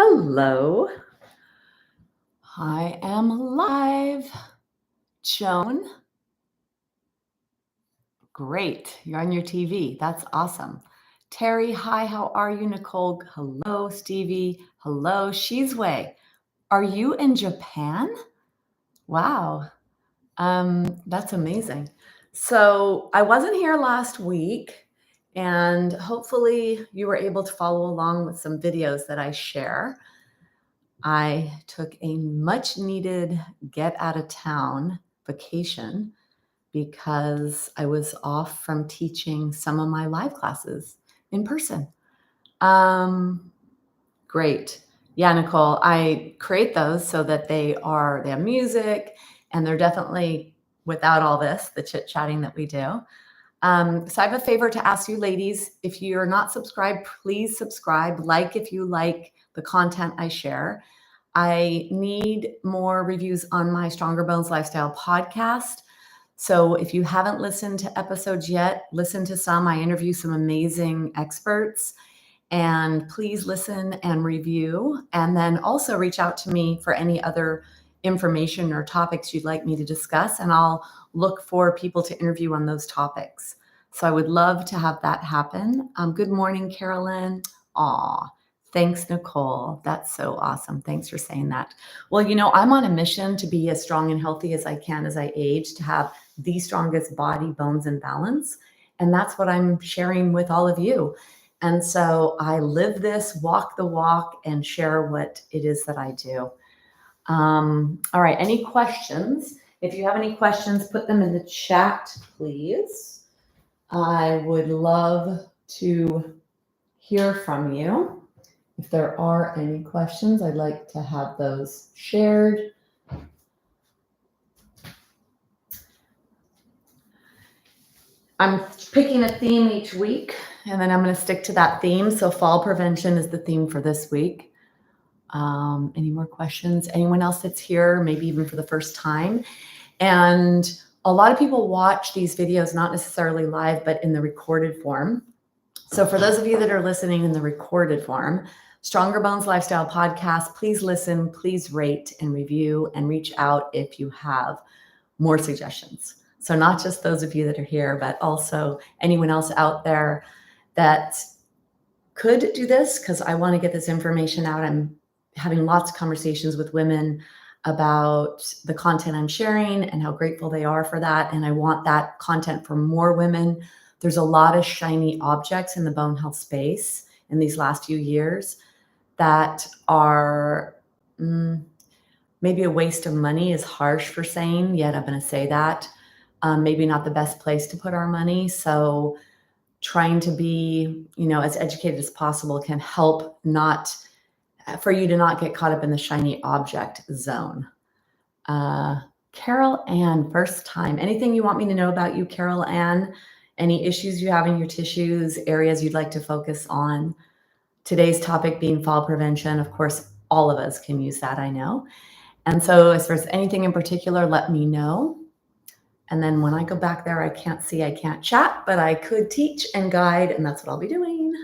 Hello. I am live. Joan. Great. You're on your TV. That's awesome. Terry, hi. How are you? Nicole, hello. Stevie, hello. Shizue, are you in Japan? Wow. That's amazing. So I wasn't here last week, and hopefully you were able to follow along with some videos that I share. I took a much needed get out of town vacation because I was off from teaching some of my live classes in person. Great. Yeah, Nicole, I create those so that they have music, and they're definitely without all this, the chit chatting that we do. So I have a favor to ask you ladies. If you're not subscribed, please subscribe. Like if you like the content I share. I need more reviews on my Stronger Bones Lifestyle podcast. So if you haven't listened to episodes yet, listen to some. I interview some amazing experts. And please listen and review. And then also reach out to me for any other information or topics you'd like me to discuss. And I'll look for people to interview on those topics. So I would love to have that happen. Good morning, Carolyn. Aw, thanks, Nicole. That's so awesome. Thanks for saying that. Well, I'm on a mission to be as strong and healthy as I can as I age, to have the strongest body, bones, and balance. And that's what I'm sharing with all of you. And so I live this, walk the walk, and share what it is that I do. All right, any questions? If you have any questions, put them in the chat, please. I would love to hear from you. If there are any questions, I'd like to have those shared. I'm picking a theme each week, and then I'm going to stick to that theme. So fall prevention is the theme for this week. Any more questions? Anyone else that's here, maybe even for the first time? And a lot of people watch these videos, not necessarily live, but in the recorded form. So for those of you that are listening in the recorded form, Stronger Bones Lifestyle Podcast, please listen, please rate and review, and reach out if you have more suggestions. So not just those of you that are here, but also anyone else out there that could do this, because I want to get this information out. I'm having lots of conversations with women about the content I'm sharing and how grateful they are for that. And I want that content for more women. There's a lot of shiny objects in the bone health space in these last few years that are maybe a waste of money is harsh for saying, yet I'm going to say that. Maybe not the best place to put our money. So trying to be, as educated as possible can help for you to not get caught up in the shiny object zone. Carol Ann, first time. Anything you want me to know about you, Carol Ann? Any issues you have in your tissues, areas you'd like to focus on? Today's topic being fall prevention. Of course, all of us can use that, I know. And so if there's anything in particular, let me know. And then when I go back there, I can't chat, but I could teach and guide, and that's what I'll be doing.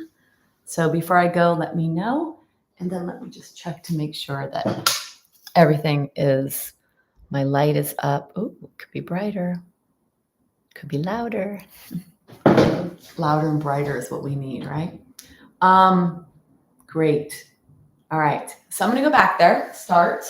So before I go, let me know. And then let me just check to make sure that everything my light is up. Oh, could be brighter. Could be louder. Louder and brighter is what we need, right? Great. All right. So I'm going to go back there, start.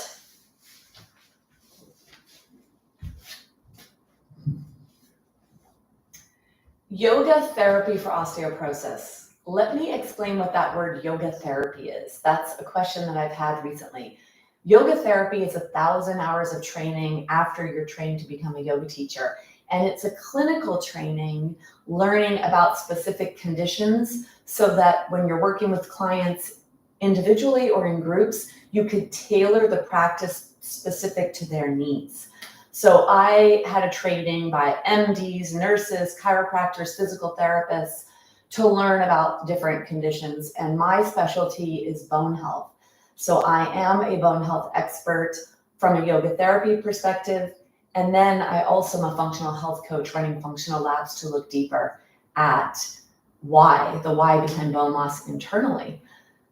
Yoga therapy for osteoporosis. Let me explain what that word yoga therapy is. That's a question that I've had recently. Yoga therapy is 1,000 hours of training after you're trained to become a yoga teacher. And it's a clinical training, learning about specific conditions so that when you're working with clients individually or in groups, you could tailor the practice specific to their needs. So I had a training by MDs, nurses, chiropractors, physical therapists to learn about different conditions. And my specialty is bone health. So I am a bone health expert from a yoga therapy perspective. And then I also am a functional health coach running functional labs to look deeper at the why behind bone loss internally.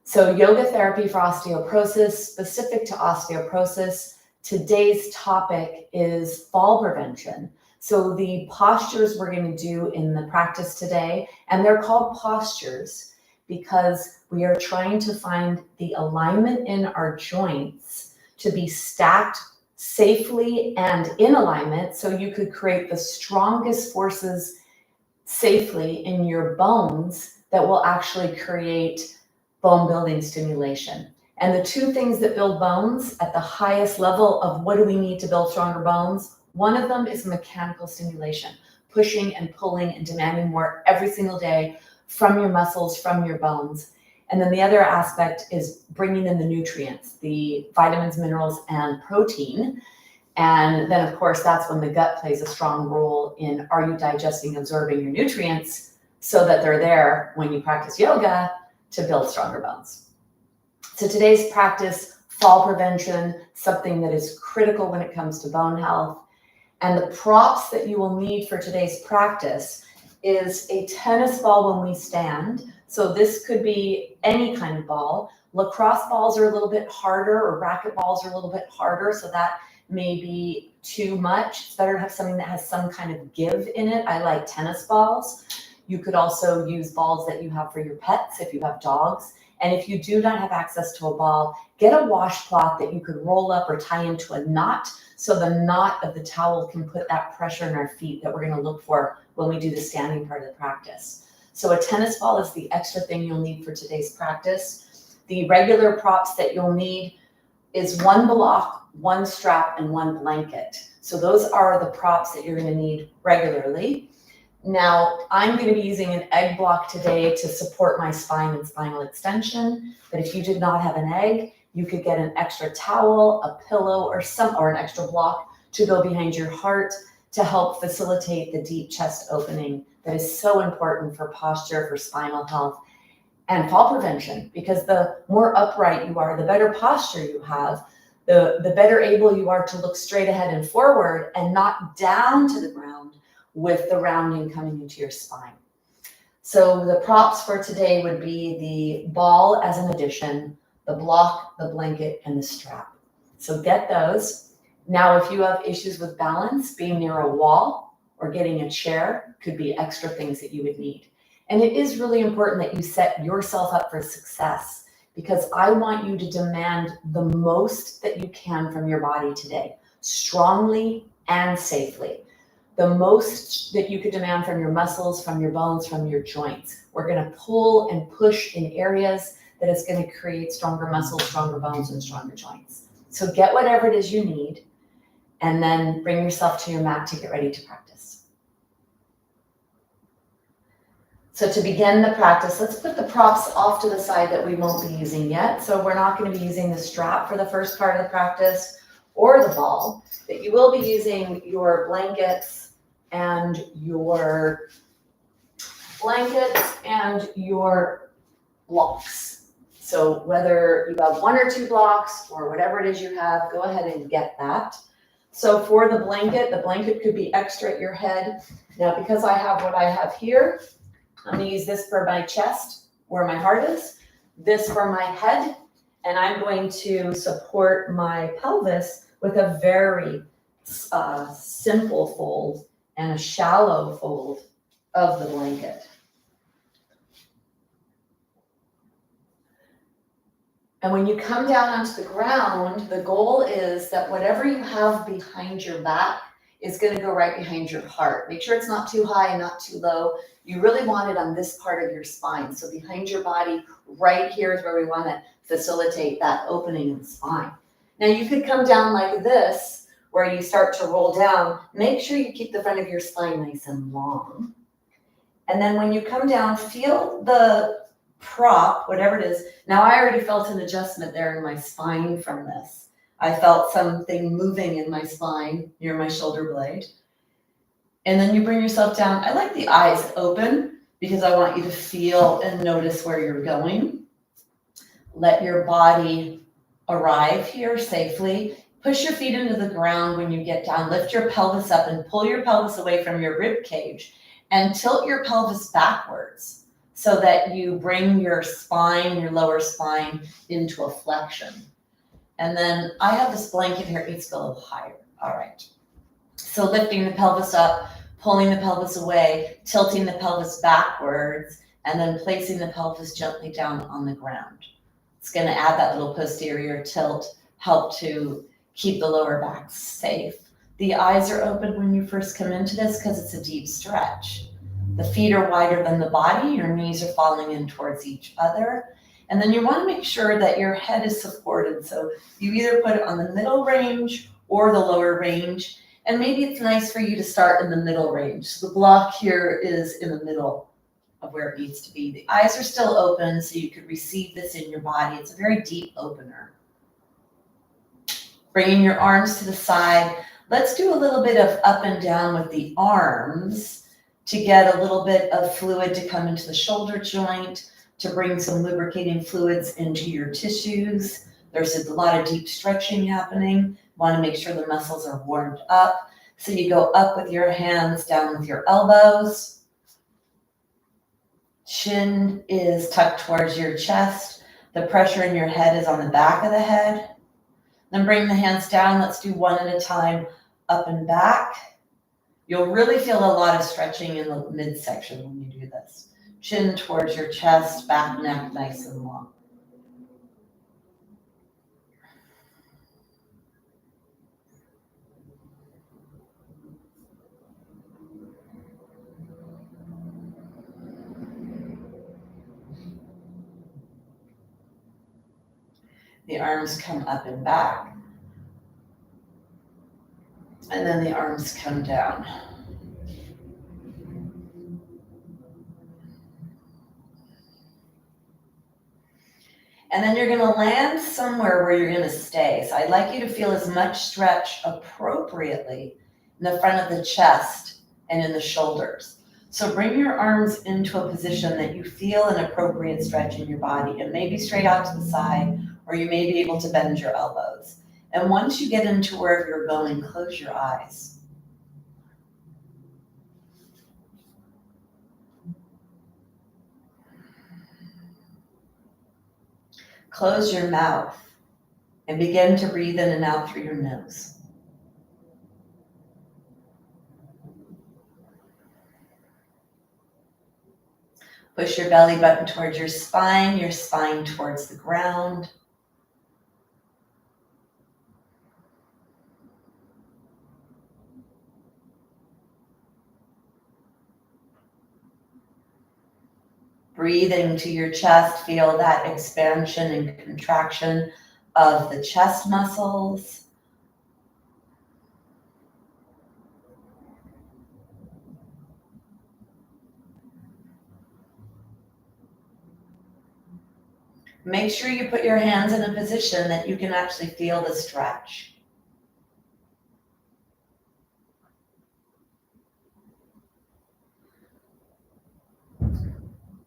So yoga therapy for osteoporosis, specific to osteoporosis, today's topic is fall prevention. So the postures we're going to do in the practice today, and they're called postures because we are trying to find the alignment in our joints to be stacked safely and in alignment so you could create the strongest forces safely in your bones that will actually create bone building stimulation. And the two things that build bones at the highest level of what do we need to build stronger bones, one of them is mechanical stimulation, pushing and pulling and demanding more every single day from your muscles, from your bones. And then the other aspect is bringing in the nutrients, the vitamins, minerals, and protein. And then, of course, that's when the gut plays a strong role in, are you digesting, absorbing your nutrients so that they're there when you practice yoga to build stronger bones. So today's practice, fall prevention, something that is critical when it comes to bone health. And the props that you will need for today's practice is a tennis ball when we stand. So this could be any kind of ball. Lacrosse balls are a little bit harder, or racket balls are a little bit harder, so that may be too much. It's better to have something that has some kind of give in it. I like tennis balls. You could also use balls that you have for your pets if you have dogs. And if you do not have access to a ball, get a washcloth that you could roll up or tie into a knot so the knot of the towel can put that pressure in our feet that we're going to look for when we do the standing part of the practice. So a tennis ball is the extra thing you'll need for today's practice. The regular props that you'll need is one block, one strap, and one blanket. So those are the props that you're going to need regularly. Now, I'm going to be using an egg block today to support my spine and spinal extension. But if you did not have an egg, you could get an extra towel, a pillow, or an extra block to go behind your heart to help facilitate the deep chest opening that is so important for posture, for spinal health, and fall prevention. Because the more upright you are, the better posture you have, the better able you are to look straight ahead and forward and not down to the ground with the rounding coming into your spine. So the props for today would be the ball as an addition, the block, the blanket, and the strap. So get those. Now, if you have issues with balance, being near a wall or getting a chair could be extra things that you would need. And it is really important that you set yourself up for success, because I want you to demand the most that you can from your body today, strongly and safely. The most that you could demand from your muscles, from your bones, from your joints. We're going to pull and push in areas that is going to create stronger muscles, stronger bones, and stronger joints. So get whatever it is you need, and then bring yourself to your mat to get ready to practice. So to begin the practice, let's put the props off to the side that we won't be using yet. So we're not going to be using the strap for the first part of the practice or the ball, but you will be using your blankets and your blocks. So whether you have one or two blocks or whatever it is you have, go ahead and get that. So for the blanket could be extra at your head. Now, because I have what I have here, I'm going to use this for my chest, where my heart is, this for my head, and I'm going to support my pelvis with a very simple fold and a shallow fold of the blanket. And when you come down onto the ground, the goal is that whatever you have behind your back is going to go right behind your heart. Make sure it's not too high and not too low. You really want it on this part of your spine. So behind your body, right here is where we want to facilitate that opening in the spine. Now you could come down like this, where you start to roll down. Make sure you keep the front of your spine nice and long. And then when you come down, feel the prop, whatever it is. Now I already felt an adjustment there in my spine from this. I felt something moving in my spine near my shoulder blade. And then you bring yourself down. I like the eyes open because I want you to feel and notice where you're going. Let your body arrive here safely. Push your feet into the ground when you get down. Lift your pelvis up and pull your pelvis away from your rib cage and tilt your pelvis backwards. so that you bring your spine, your lower spine, into a flexion. And then I have this blanket here, it needs to go a little higher. All right. So lifting the pelvis up, pulling the pelvis away, tilting the pelvis backwards, and then placing the pelvis gently down on the ground. It's going to add that little posterior tilt, help to keep the lower back safe. The eyes are open when you first come into this because it's a deep stretch. The feet are wider than the body, your knees are falling in towards each other. And then you want to make sure that your head is supported. So you either put it on the middle range or the lower range. And maybe it's nice for you to start in the middle range. So the block here is in the middle of where it needs to be. The eyes are still open, so you could receive this in your body. It's a very deep opener. Bringing your arms to the side. Let's do a little bit of up and down with the arms to get a little bit of fluid to come into the shoulder joint, to bring some lubricating fluids into your tissues. There's a lot of deep stretching happening. Want to make sure the muscles are warmed up. So you go up with your hands, down with your elbows. Chin is tucked towards your chest. The pressure in your head is on the back of the head. Then bring the hands down. Let's do one at a time, up and back. You'll really feel a lot of stretching in the midsection when you do this. Chin towards your chest, back, neck, nice and long. The arms come up and back. And then the arms come down. And then you're going to land somewhere where you're going to stay. So I'd like you to feel as much stretch appropriately in the front of the chest and in the shoulders. So bring your arms into a position that you feel an appropriate stretch in your body. It may be straight out to the side, or you may be able to bend your elbows. And once you get into wherever you're going, close your eyes. Close your mouth and begin to breathe in and out through your nose. Push your belly button towards your spine towards the ground. Breathe into your chest, feel that expansion and contraction of the chest muscles. Make sure you put your hands in a position that you can actually feel the stretch.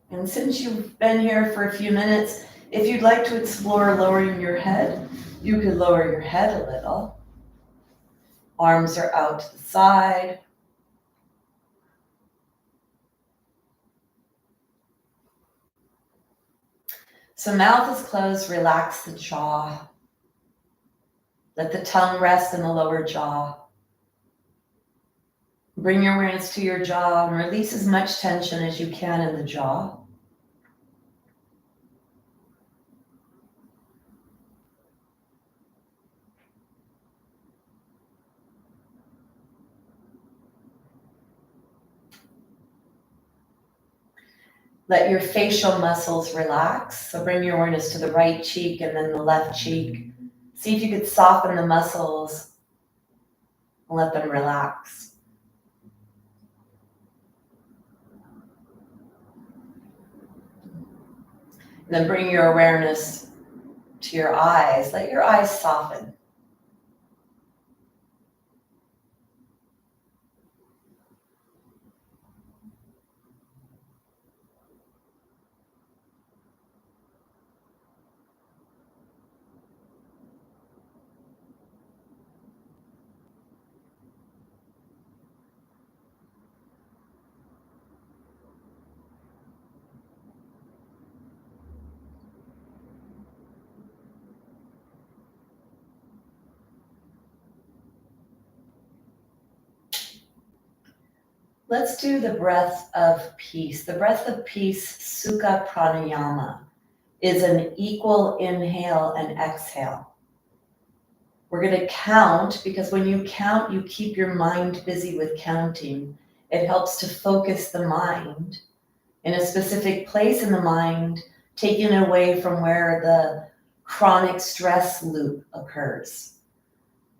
And since you've been here for a few minutes, if you'd like to explore lowering your head, you could lower your head a little. Arms are out to the side. So mouth is closed, relax the jaw. Let the tongue rest in the lower jaw. Bring your awareness to your jaw and release as much tension as you can in the jaw. Let your facial muscles relax. So bring your awareness to the right cheek and then the left cheek. See if you could soften the muscles and let them relax. And then bring your awareness to your eyes. Let your eyes soften. Let's do the breath of peace. The breath of peace, Sukha Pranayama, is an equal inhale and exhale. We're going to count, because when you count, you keep your mind busy with counting. It helps to focus the mind in a specific place in the mind, taken away from where the chronic stress loop occurs.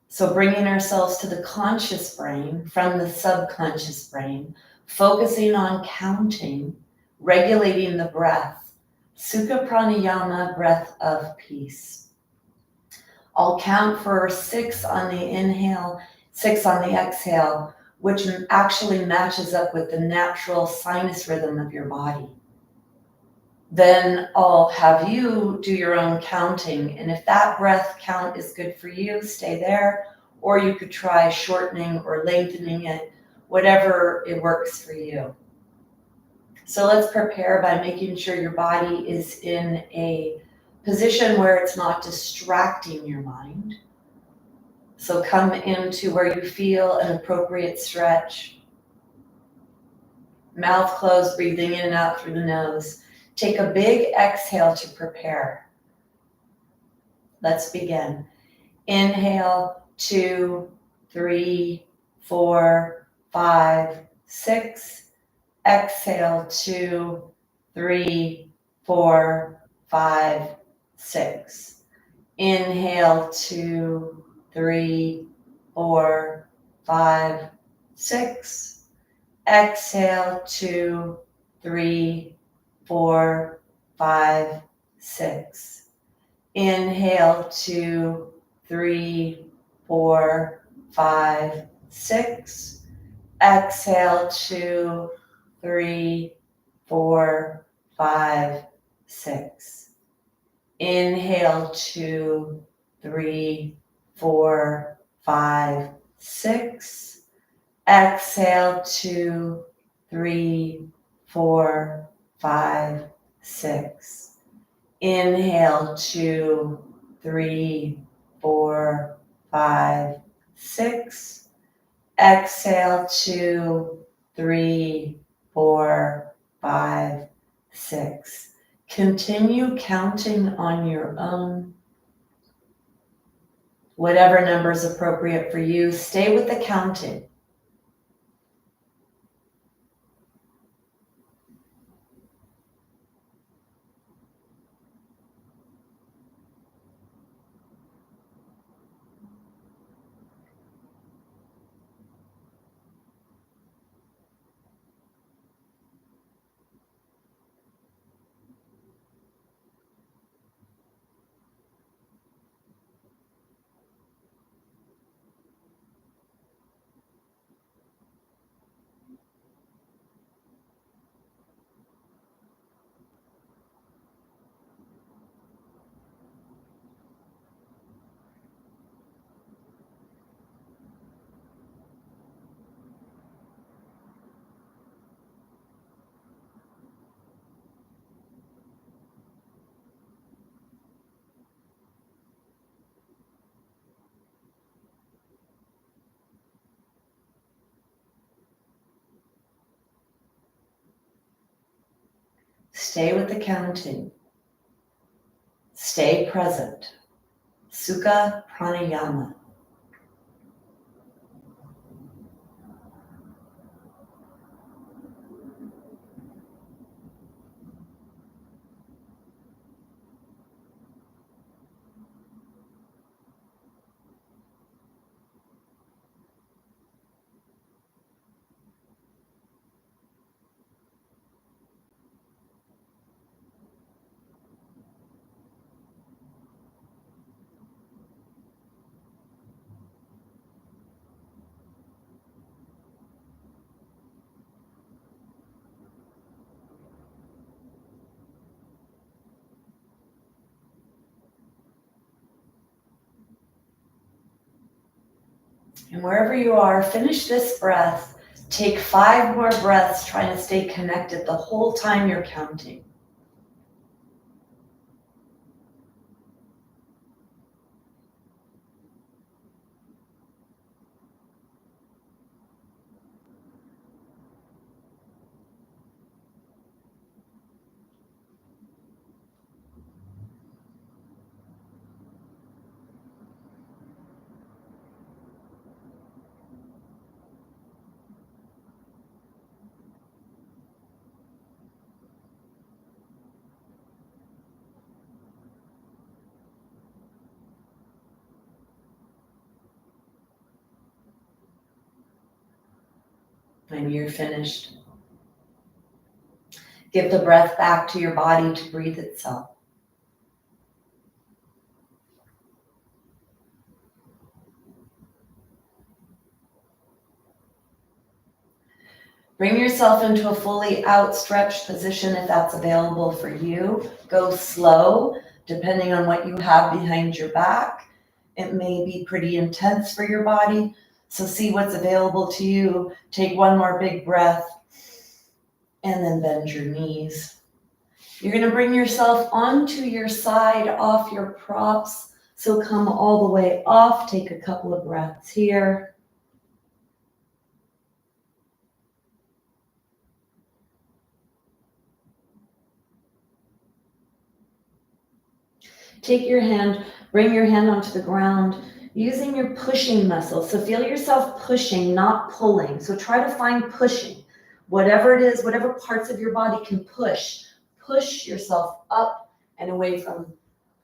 So bringing ourselves to the conscious brain from the subconscious brain, focusing on counting, regulating the breath. Sukha Pranayama, breath of peace. I'll count for 6 on the inhale, 6 on the exhale, which actually matches up with the natural sinus rhythm of your body. Then I'll have you do your own counting. And if that breath count is good for you, stay there. Or you could try shortening or lengthening it, whatever it works for you. So let's prepare by making sure your body is in a position where it's not distracting your mind. So come into where you feel an appropriate stretch. Mouth closed, breathing in and out through the nose. Take a big exhale to prepare. Let's begin. Inhale, 2, 3, 4, 5, 6. Exhale, 2, 3, 4, 5, 6. Inhale, 2, 3, 4, 5, 6. Exhale, 2, 3, 4, 5, 6. Inhale, 2, 3, 4, 5, 6. Exhale, 2, 3, 4, 5, 6. Inhale, 2, 3, 4, 5, 6. Exhale, 2, 3, 4, 5, 6. Inhale, 2, 3, 4, 5, 6. Exhale, 2, 3, 4, 5, 6. Continue counting on your own. Whatever number is appropriate for you, stay with the counting. Stay with the counting. Stay present. Sukha Pranayama. And wherever you are, finish this breath. Take 5 more breaths, trying to stay connected the whole time you're counting. When you're finished, give the breath back to your body to breathe itself. Bring yourself into a fully outstretched position if that's available for you. Go slow, depending on what you have behind your back. It may be pretty intense for your body, so see what's available to you. Take one more big breath, and then bend your knees. You're going to bring yourself onto your side, off your props, so come all the way off. Take a couple of breaths here. Take your hand, bring your hand onto the ground using your pushing muscle. So feel yourself pushing, not pulling. So try to find pushing. Whatever it is, whatever parts of your body can push, push yourself up and away from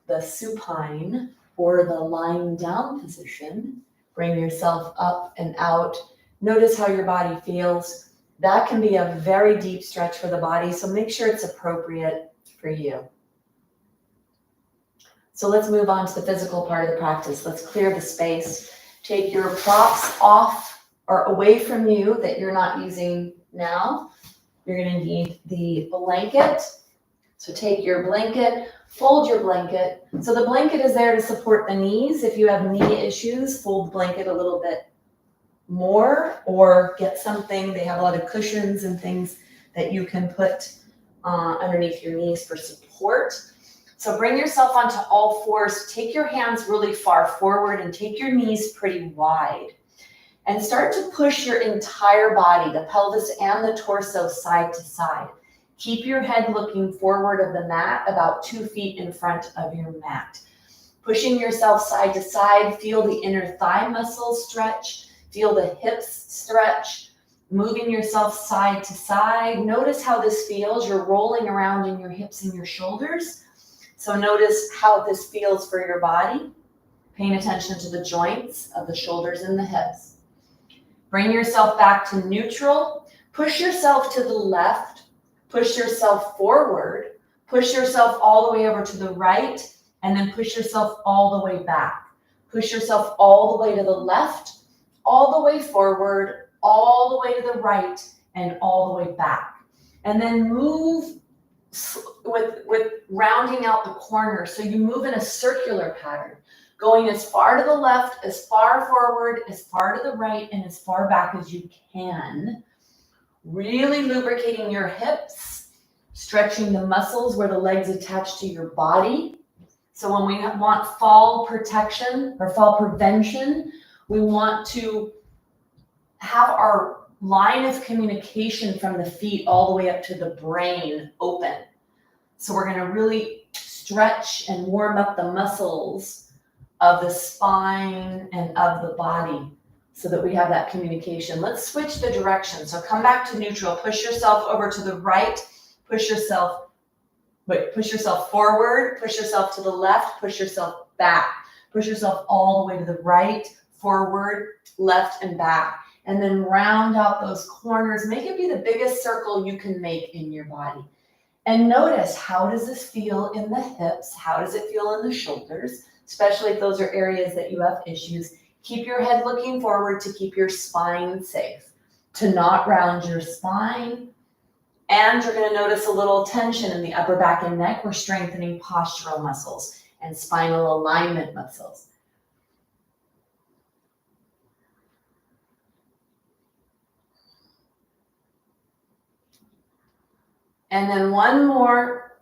the supine or the lying down position. Bring yourself up and out. Notice how your body feels. That can be a very deep stretch for the body, so make sure it's appropriate for you. So let's move on to the physical part of the practice. Let's clear the space. Take your props off or away from you that you're not using now. You're going to need the blanket. So take your blanket, fold your blanket. So the blanket is there to support the knees. If you have knee issues, fold the blanket a little bit more or get something. They have a lot of cushions and things that you can put underneath your knees for support. So bring yourself onto all fours. Take your hands really far forward and take your knees pretty wide. And start to push your entire body, the pelvis and the torso, side to side. Keep your head looking forward of the mat, about 2 feet in front of your mat. Pushing yourself side to side. Feel the inner thigh muscles stretch. Feel the hips stretch. Moving yourself side to side. Notice how this feels. You're rolling around in your hips and your shoulders. So notice how this feels for your body. Paying attention to the joints of the shoulders and the hips. Bring yourself back to neutral. Push yourself to the left. Push yourself forward. Push yourself all the way over to the right. And then push yourself all the way back. Push yourself all the way to the left, all the way forward, all the way to the right, and all the way back. And then move with rounding out the corners. So you move in a circular pattern, going as far to the left, as far forward, as far to the right, and as far back as you can. Really lubricating your hips, stretching the muscles where the legs attach to your body. So when we want fall protection or fall prevention, we want to have our line of communication from the feet all the way up to the brain open. So we're going to really stretch and warm up the muscles of the spine and of the body so that we have that communication. Let's switch the direction. So come back to neutral. Push yourself over to the right. Push yourself forward. Push yourself to the left. Push yourself back. Push yourself all the way to the right, forward, left, and back. And then round out those corners. Make it be the biggest circle you can make in your body. And notice, how does this feel in the hips? How does it feel in the shoulders? Especially if those are areas that you have issues. Keep your head looking forward to keep your spine safe, to not round your spine. And you're going to notice a little tension in the upper back and neck. We're strengthening postural muscles and spinal alignment muscles. And then one more.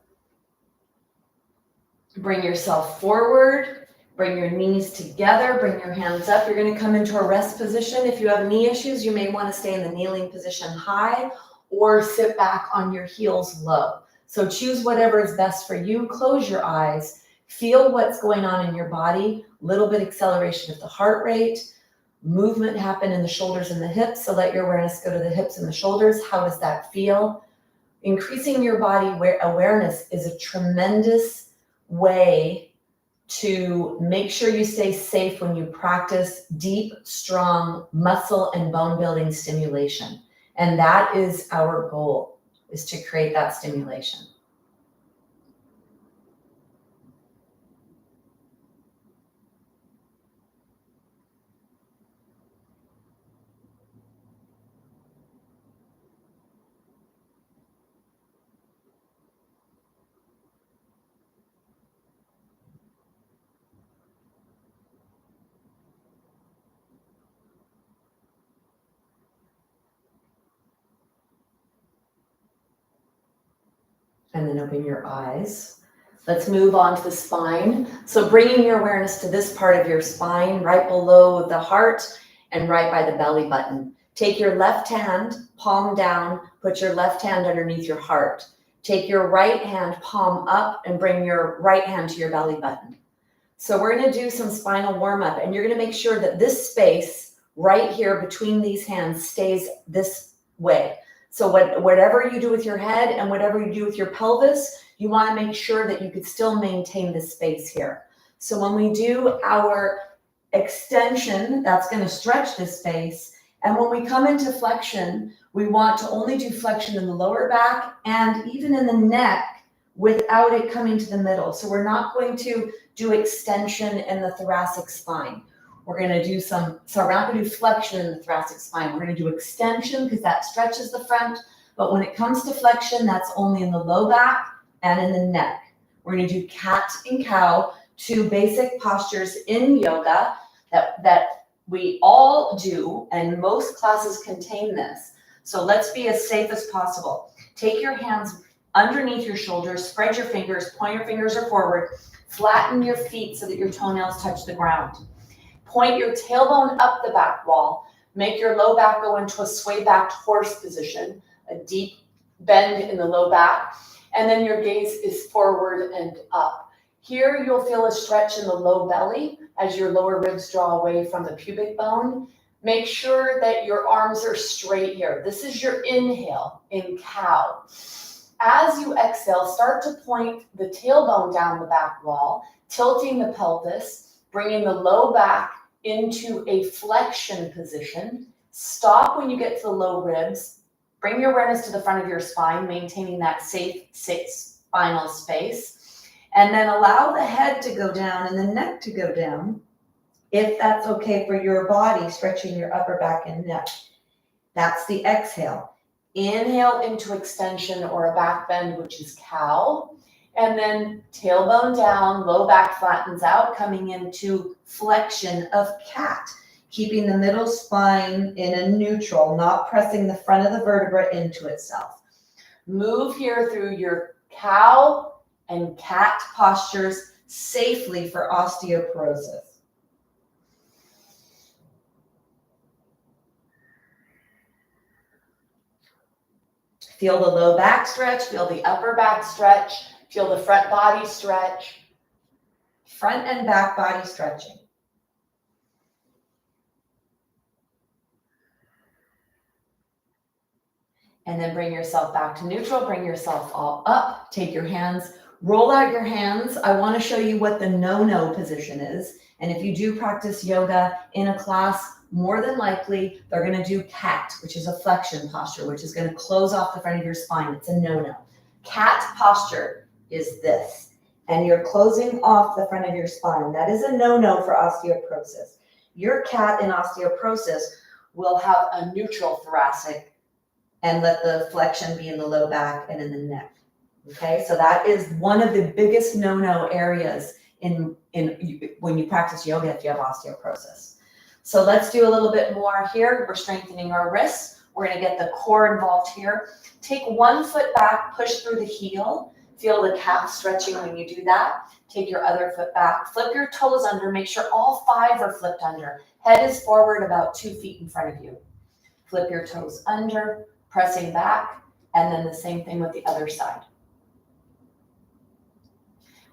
Bring yourself forward. Bring your knees together. Bring your hands up. You're going to come into a rest position. If you have knee issues, you may want to stay in the kneeling position high or sit back on your heels low. So choose whatever is best for you. Close your eyes. Feel what's going on in your body. Little bit acceleration of the heart rate. Movement happen in the shoulders and the hips. So let your awareness go to the hips and the shoulders. How does that feel? Increasing your body awareness is a tremendous way to make sure you stay safe when you practice deep, strong muscle and bone building stimulation. And that is our goal, is to create that stimulation. And then open your eyes. Let's move on to the spine. So bringing your awareness to this part of your spine, right below the heart and right by the belly button. Take your left hand, palm down, put your left hand underneath your heart. Take your right hand, palm up, and bring your right hand to your belly button. So we're going to do some spinal warm up, and you're going to make sure that this space right here between these hands stays this way. So whatever you do with your head and whatever you do with your pelvis, you want to make sure that you could still maintain this space here. So when we do our extension, that's going to stretch this space. And when we come into flexion, we want to only do flexion in the lower back and even in the neck without it coming to the middle. So we're not going to do extension in the thoracic spine. We're going to do so we're not going to do flexion in the thoracic spine. We're going to do extension because that stretches the front. But when it comes to flexion, that's only in the low back and in the neck. We're going to do cat and cow, two basic postures in yoga that we all do, and most classes contain this. So let's be as safe as possible. Take your hands underneath your shoulders, spread your fingers, point your fingers are forward, flatten your feet so that your toenails touch the ground. Point your tailbone up the back wall. Make your low back go into a sway-backed horse position, a deep bend in the low back, and then your gaze is forward and up. Here you'll feel a stretch in the low belly as your lower ribs draw away from the pubic bone. Make sure that your arms are straight here. This is your inhale in cow. As you exhale, start to point the tailbone down the back wall, tilting the pelvis, bringing the low back into a flexion position. Stop when you get to the low ribs. Bring your awareness to the front of your spine, maintaining that safe spinal space. And then allow the head to go down and the neck to go down, if that's okay for your body, stretching your upper back and neck. That's the exhale. Inhale into extension or a back bend, which is cow. And then tailbone down, low back flattens out, coming into flexion of cat, keeping the middle spine in a neutral, not pressing the front of the vertebra into itself. Move here through your cow and cat postures safely for osteoporosis. Feel the low back stretch, feel the upper back stretch, feel the front body stretch, front and back body stretching. And then bring yourself back to neutral, bring yourself all up, take your hands, roll out your hands. I want to show you what the no-no position is. And if you do practice yoga in a class, more than likely, they're going to do cat, which is a flexion posture, which is going to close off the front of your spine. It's a no-no. Cat posture is this, and you're closing off the front of your spine. That is a no-no for osteoporosis. Your cat in osteoporosis will have a neutral thoracic and let the flexion be in the low back and in the neck. Okay, so that is one of the biggest no-no areas in when you practice yoga if you have osteoporosis. So let's do a little bit more here. We're strengthening our wrists. We're going to get the core involved here. Take one foot back, push through the heel. Feel the calf stretching when you do that. Take your other foot back. Flip your toes under. Make sure all 5 are flipped under. Head is forward about 2 feet in front of you. Flip your toes under, pressing back, and then the same thing with the other side.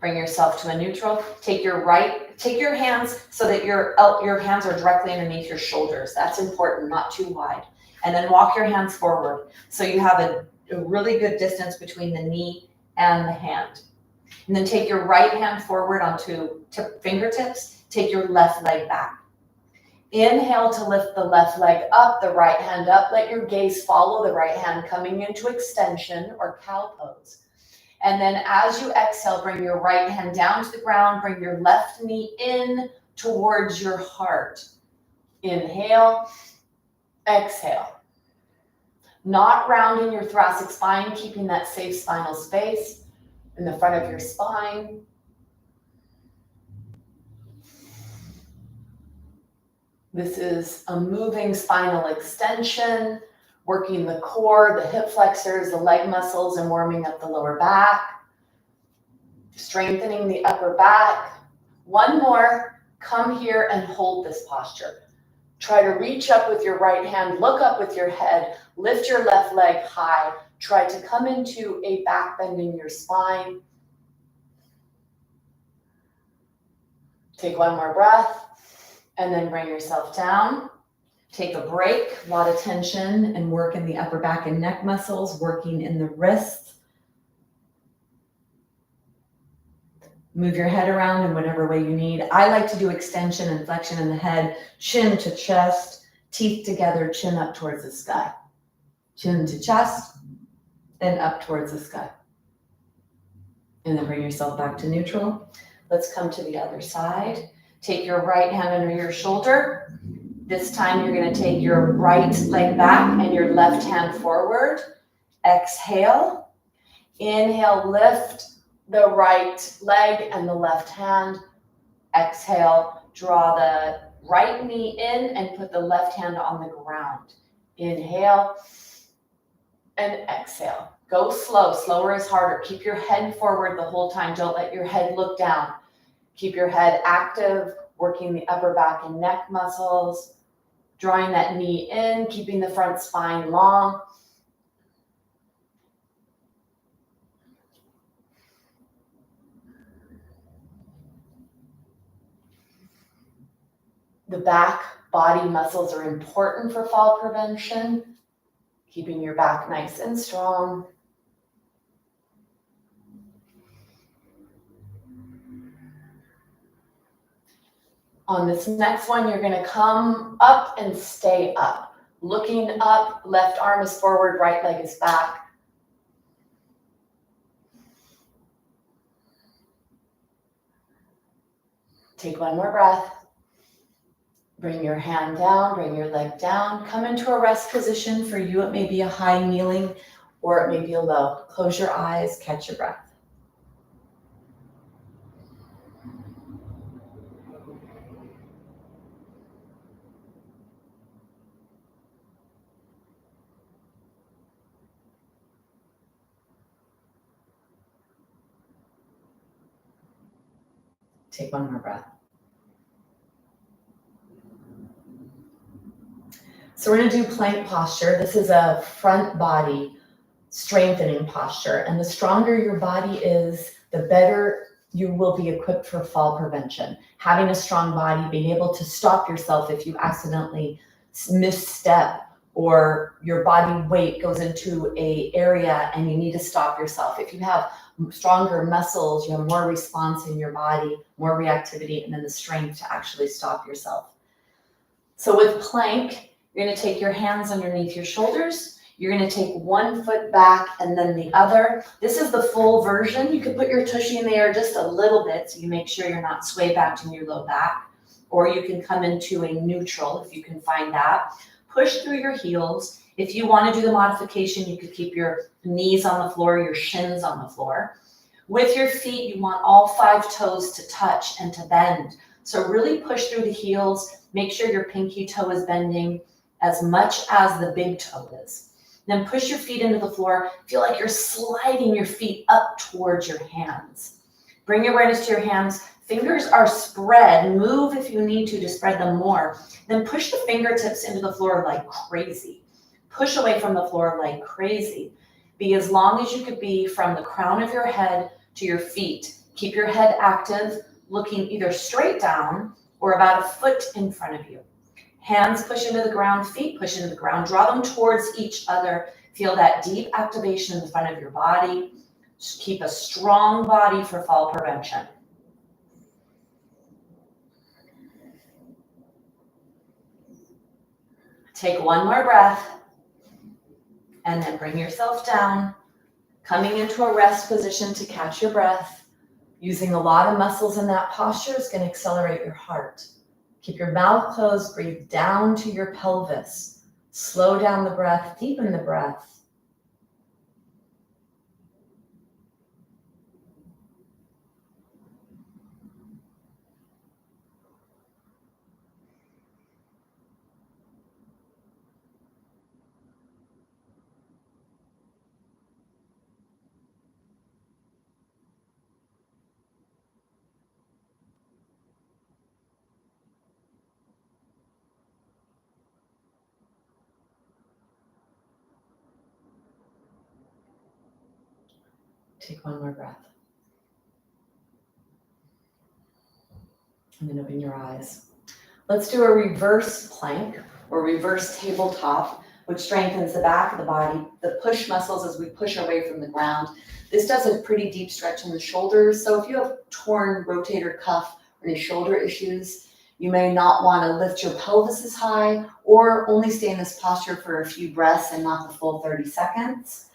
Bring yourself to a neutral. Take your hands so that your hands are directly underneath your shoulders. That's important, not too wide. And then walk your hands forward so you have a really good distance between the knee and the hand. And then take your right hand forward onto fingertips. Take your left leg back. Inhale to lift the left leg up, the right hand up. Let your gaze follow the right hand coming into extension or cow pose. And then as you exhale, bring your right hand down to the ground. Bring your left knee in towards your heart. Inhale, exhale. Not rounding your thoracic spine, keeping that safe spinal space in the front of your spine. This is a moving spinal extension, working the core, the hip flexors, the leg muscles, and warming up the lower back. Strengthening the upper back. One more. Come here and hold this posture. Try to reach up with your right hand, look up with your head, lift your left leg high. Try to come into a back bend in your spine. Take one more breath and then bring yourself down. Take a break, a lot of tension and work in the upper back and neck muscles, working in the wrists. Move your head around in whatever way you need. I like to do extension and flexion in the head, chin to chest, teeth together, chin up towards the sky. Chin to chest, and up towards the sky. And then bring yourself back to neutral. Let's come to the other side. Take your right hand under your shoulder. This time you're going to take your right leg back and your left hand forward. Exhale. Inhale, lift the right leg and the left hand. Exhale, draw the right knee in and put the left hand on the ground. Inhale and exhale. Go slow. Slower is harder. Keep your head forward the whole time. Don't let your head look down. Keep your head active, working the upper back and neck muscles, drawing that knee in, keeping the front spine long. The back body muscles are important for fall prevention, keeping your back nice and strong. On this next one, you're going to come up and stay up. Looking up, left arm is forward, right leg is back. Take one more breath. Bring your hand down, bring your leg down. Come into a rest position. For you, it may be a high kneeling or it may be a low. Close your eyes, catch your breath. Take one more breath. So we're going to do plank posture. This is a front body strengthening posture. And the stronger your body is, the better you will be equipped for fall prevention. Having a strong body, being able to stop yourself if you accidentally misstep or your body weight goes into an area and you need to stop yourself. If you have stronger muscles, you have more response in your body, more reactivity, and then the strength to actually stop yourself. So with plank, you're going to take your hands underneath your shoulders. You're going to take one foot back and then the other. This is the full version. You can put your tushy in the air just a little bit so you make sure you're not sway back to your low back. Or you can come into a neutral if you can find that. Push through your heels. If you want to do the modification, you could keep your knees on the floor, your shins on the floor. With your feet, you want all 5 toes to touch and to bend. So really push through the heels. Make sure your pinky toe is bending as much as the big toe is. Then push your feet into the floor. Feel like you're sliding your feet up towards your hands. Bring your awareness to your hands. Fingers are spread. Move if you need to spread them more. Then push the fingertips into the floor like crazy. Push away from the floor like crazy. Be as long as you could be from the crown of your head to your feet. Keep your head active, looking either straight down or about a foot in front of you. Hands push into the ground, feet push into the ground. Draw them towards each other. Feel that deep activation in the front of your body. Just keep a strong body for fall prevention. Take one more breath, and then bring yourself down, coming into a rest position to catch your breath. Using a lot of muscles in that posture is going to accelerate your heart. Keep your mouth closed, breathe down to your pelvis. Slow down the breath, deepen the breath. Take one more breath. And then open your eyes. Let's do a reverse plank or reverse tabletop, which strengthens the back of the body, the push muscles as we push away from the ground. This does a pretty deep stretch in the shoulders. So if you have torn rotator cuff or any shoulder issues, you may not want to lift your pelvis as high or only stay in this posture for a few breaths and not the full 30 seconds.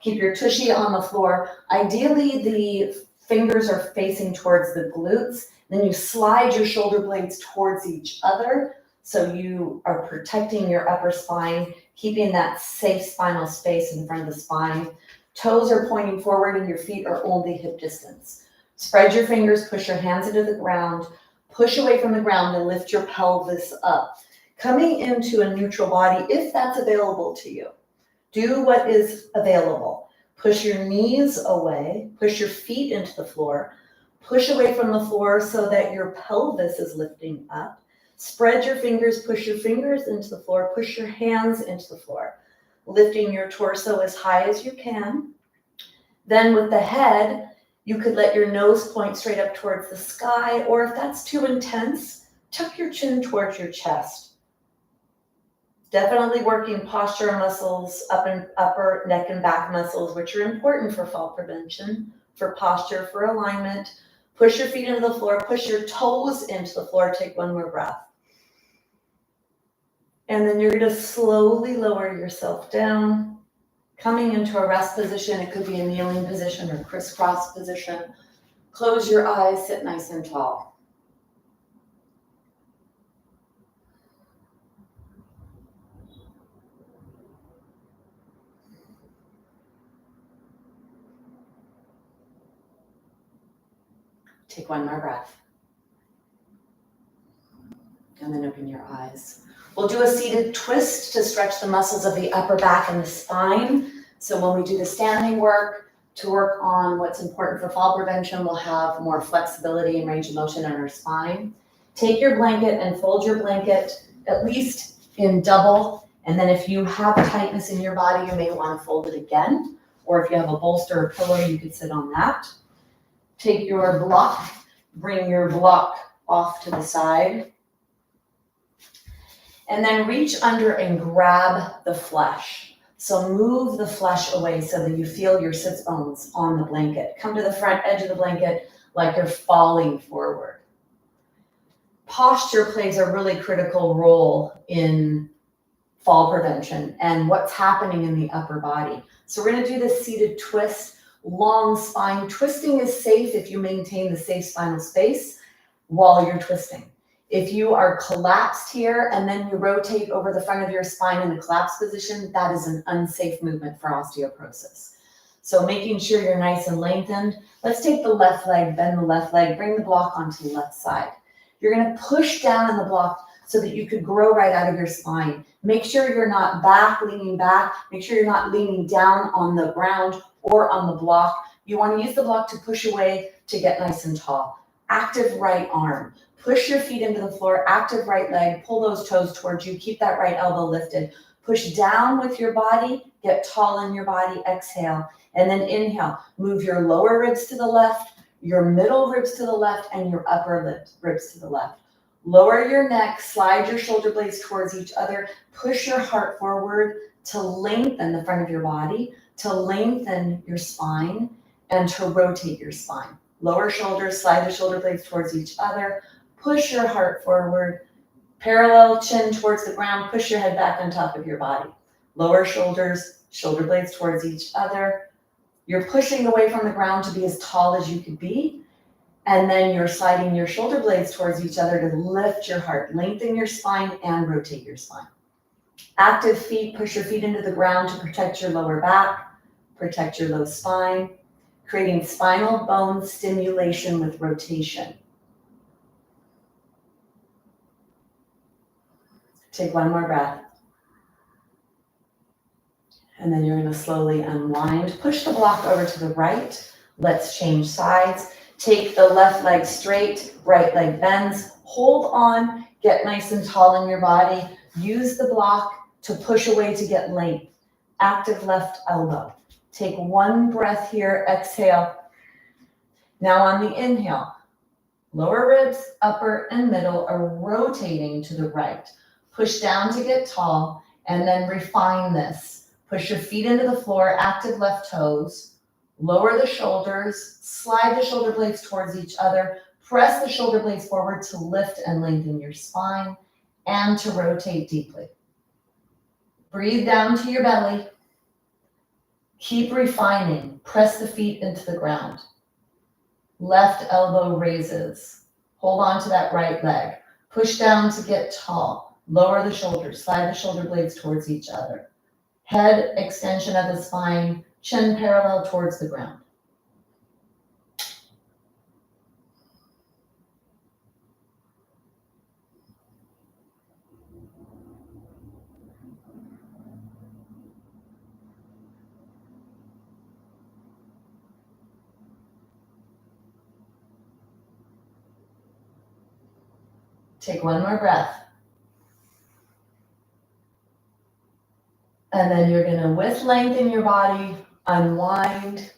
Keep your tushy on the floor. Ideally, the fingers are facing towards the glutes. Then you slide your shoulder blades towards each other. So you are protecting your upper spine, keeping that safe spinal space in front of the spine. Toes are pointing forward and your feet are only hip distance. Spread your fingers, push your hands into the ground, push away from the ground and lift your pelvis up. Coming into a neutral body, if that's available to you. Do what is available. Push your knees away, push your feet into the floor, push away from the floor so that your pelvis is lifting up. Spread your fingers, push your fingers into the floor, push your hands into the floor, lifting your torso as high as you can. Then with the head, you could let your nose point straight up towards the sky, or if that's too intense, tuck your chin towards your chest. Definitely working posture muscles, upper neck and back muscles, which are important for fall prevention, for posture, for alignment. Push your feet into the floor, push your toes into the floor, take one more breath. And then you're going to slowly lower yourself down, coming into a rest position. It could be a kneeling position or crisscross position. Close your eyes, sit nice and tall. Take one more breath. And then open your eyes. We'll do a seated twist to stretch the muscles of the upper back and the spine. So when we do the standing work, to work on what's important for fall prevention, we'll have more flexibility and range of motion in our spine. Take your blanket and fold your blanket at least in double. And then if you have tightness in your body, you may want to fold it again. Or if you have a bolster or pillow, you could sit on that. Take your block, bring your block off to the side. And then reach under and grab the flesh. So move the flesh away so that you feel your sits bones on the blanket. Come to the front edge of the blanket like you're falling forward. Posture plays a really critical role in fall prevention and what's happening in the upper body. So we're going to do this seated twist. Long spine. Twisting is safe if you maintain the safe spinal space while you're twisting. If you are collapsed here and then you rotate over the front of your spine in the collapsed position, that is an unsafe movement for osteoporosis. So making sure you're nice and lengthened. Let's take the left leg, bend the left leg, bring the block onto the left side. You're going to push down in the block so that you could grow right out of your spine. Make sure you're not leaning back. Make sure you're not leaning down on the ground or on the block. You want to use the block to push away to get nice and tall. Active right arm. Push your feet into the floor. Active right leg. Pull those toes towards you. Keep that right elbow lifted. Push down with your body. Get tall in your body. Exhale. And then inhale. Move your lower ribs to the left, your middle ribs to the left, and your upper ribs to the left. Lower your neck. Slide your shoulder blades towards each other. Push your heart forward to lengthen the front of your body, to lengthen your spine, and to rotate your spine. Lower shoulders, slide the shoulder blades towards each other, push your heart forward, Parallel chin towards the ground, push your head back on top of your body. Lower shoulders, shoulder blades towards each other. You're pushing away from the ground to be as tall as you could be. And then you're sliding your shoulder blades towards each other to lift your heart, lengthen your spine, and rotate your spine. Active feet, push your feet into the ground to protect your lower back, protect your low spine, creating spinal bone stimulation with rotation. Take one more breath. And then you're going to slowly unwind. Push the block over to the right. Let's change sides. Take the left leg straight, right leg bends. Hold on, get nice and tall in your body. Use the block to push away to get length. Active left elbow. Take one breath here, exhale. Now on the inhale, lower ribs, upper and middle are rotating to the right. Push down to get tall and then refine this. Push your feet into the floor, active left toes. Lower the shoulders, slide the shoulder blades towards each other, press the shoulder blades forward to lift and lengthen your spine and to rotate deeply. Breathe down to your belly. Keep refining. Press the feet into the ground. Left elbow raises. Hold on to that right leg. Push down to get tall. Lower the shoulders, slide the shoulder blades towards each other. Head extension of the spine, chin parallel towards the ground. Take one more breath. And then you're going to, with length in your body, unwind,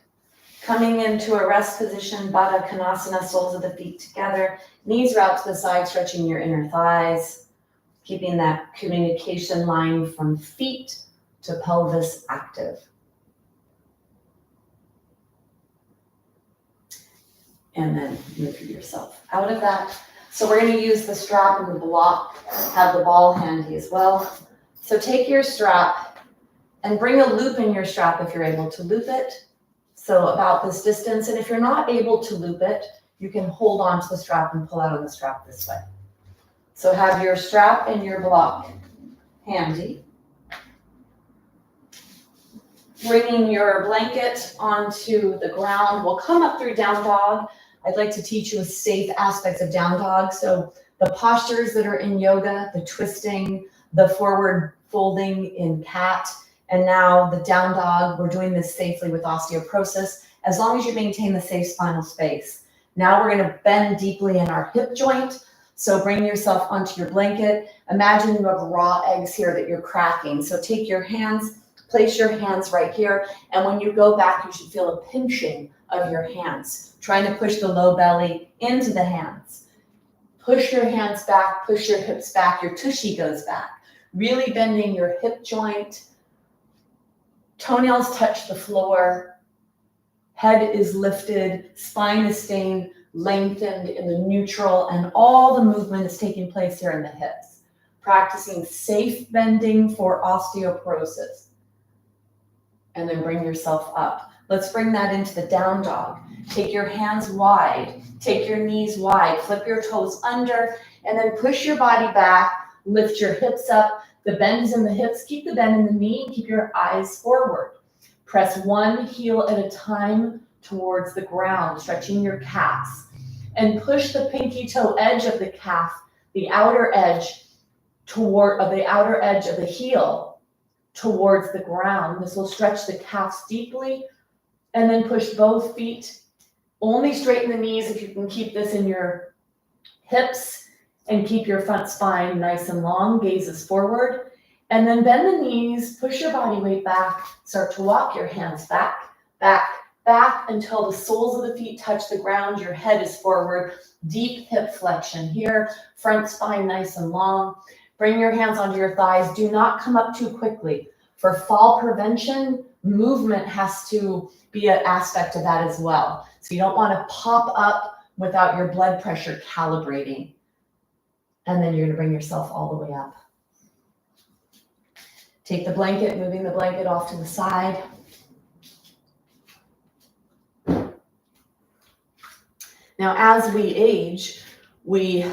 coming into a rest position, Baddha Konasana, soles of the feet together, knees route to the side, stretching your inner thighs, keeping that communication line from feet to pelvis active. And then move yourself out of that. So we're going to use the strap and the block, have the ball handy as well. So take your strap and bring a loop in your strap if you're able to loop it. So about this distance. And if you're not able to loop it, you can hold on to the strap and pull out on the strap this way. So have your strap and your block handy. Bringing your blanket onto the ground. We'll come up through down dog. I'd like to teach you safe aspects of down dog. So the postures that are in yoga, the twisting, the forward folding in cat, and now the down dog. We're doing this safely with osteoporosis, as long as you maintain the safe spinal space. Now we're going to bend deeply in our hip joint. So bring yourself onto your blanket. Imagine you have raw eggs here that you're cracking. So take your hands, place your hands right here. And when you go back, you should feel a pinching of your hands, trying to push the low belly into the hands. Push your hands back, push your hips back, your tushy goes back. Really bending your hip joint. Toenails touch the floor. Head is lifted, spine is staying lengthened in the neutral, and all the movement is taking place here in the hips. Practicing safe bending for osteoporosis. And then bring yourself up. Let's bring that into the down dog. Take your hands wide, take your knees wide, flip your toes under, and then push your body back, lift your hips up. The bend is in the hips, keep the bend in the knee, and keep your eyes forward. Press one heel at a time towards the ground, stretching your calves. And push the pinky toe edge of the calf, the outer edge of the heel towards the ground. This will stretch the calves deeply. And then push both feet. Only straighten the knees if you can keep this in your hips and keep your front spine nice and long, gazes forward. And then bend the knees, push your body weight back, start to walk your hands back, back, back until the soles of the feet touch the ground. Your head is forward, deep hip flexion here, front spine nice and long. Bring your hands onto your thighs. Do not come up too quickly. For fall prevention, movement has to be an aspect of that as well. So you don't want to pop up without your blood pressure calibrating. And then you're going to bring yourself all the way up. Take the blanket, moving the blanket off to the side. Now, as we age, we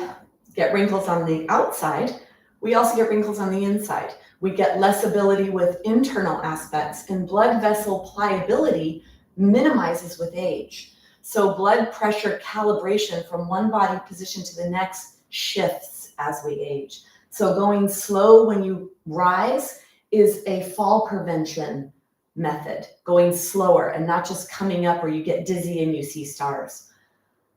get wrinkles on the outside. We also get wrinkles on the inside. We get less ability with internal aspects, and blood vessel pliability minimizes with age. So blood pressure calibration from one body position to the next shifts as we age. So going slow when you rise is a fall prevention method, going slower and not just coming up where you get dizzy and you see stars.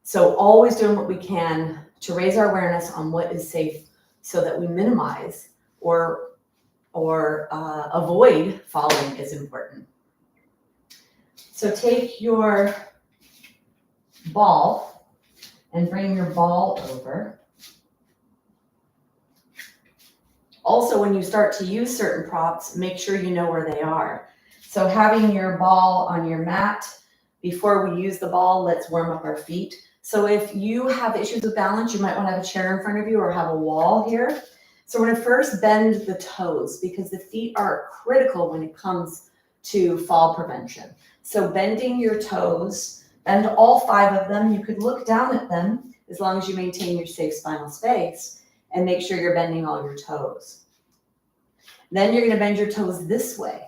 So always doing what we can to raise our awareness on what is safe so that we minimize or avoid falling is important. So take your ball and bring your ball over. Also, when you start to use certain props, make sure you know where they are. So having your ball on your mat, before we use the ball, let's warm up our feet. So if you have issues with balance, you might want to have a chair in front of you or have a wall here. So we're going to first bend the toes because the feet are critical when it comes to fall prevention. So bending your toes, bend all 5 of them. You could look down at them as long as you maintain your safe spinal space and make sure you're bending all your toes. Then you're going to bend your toes this way.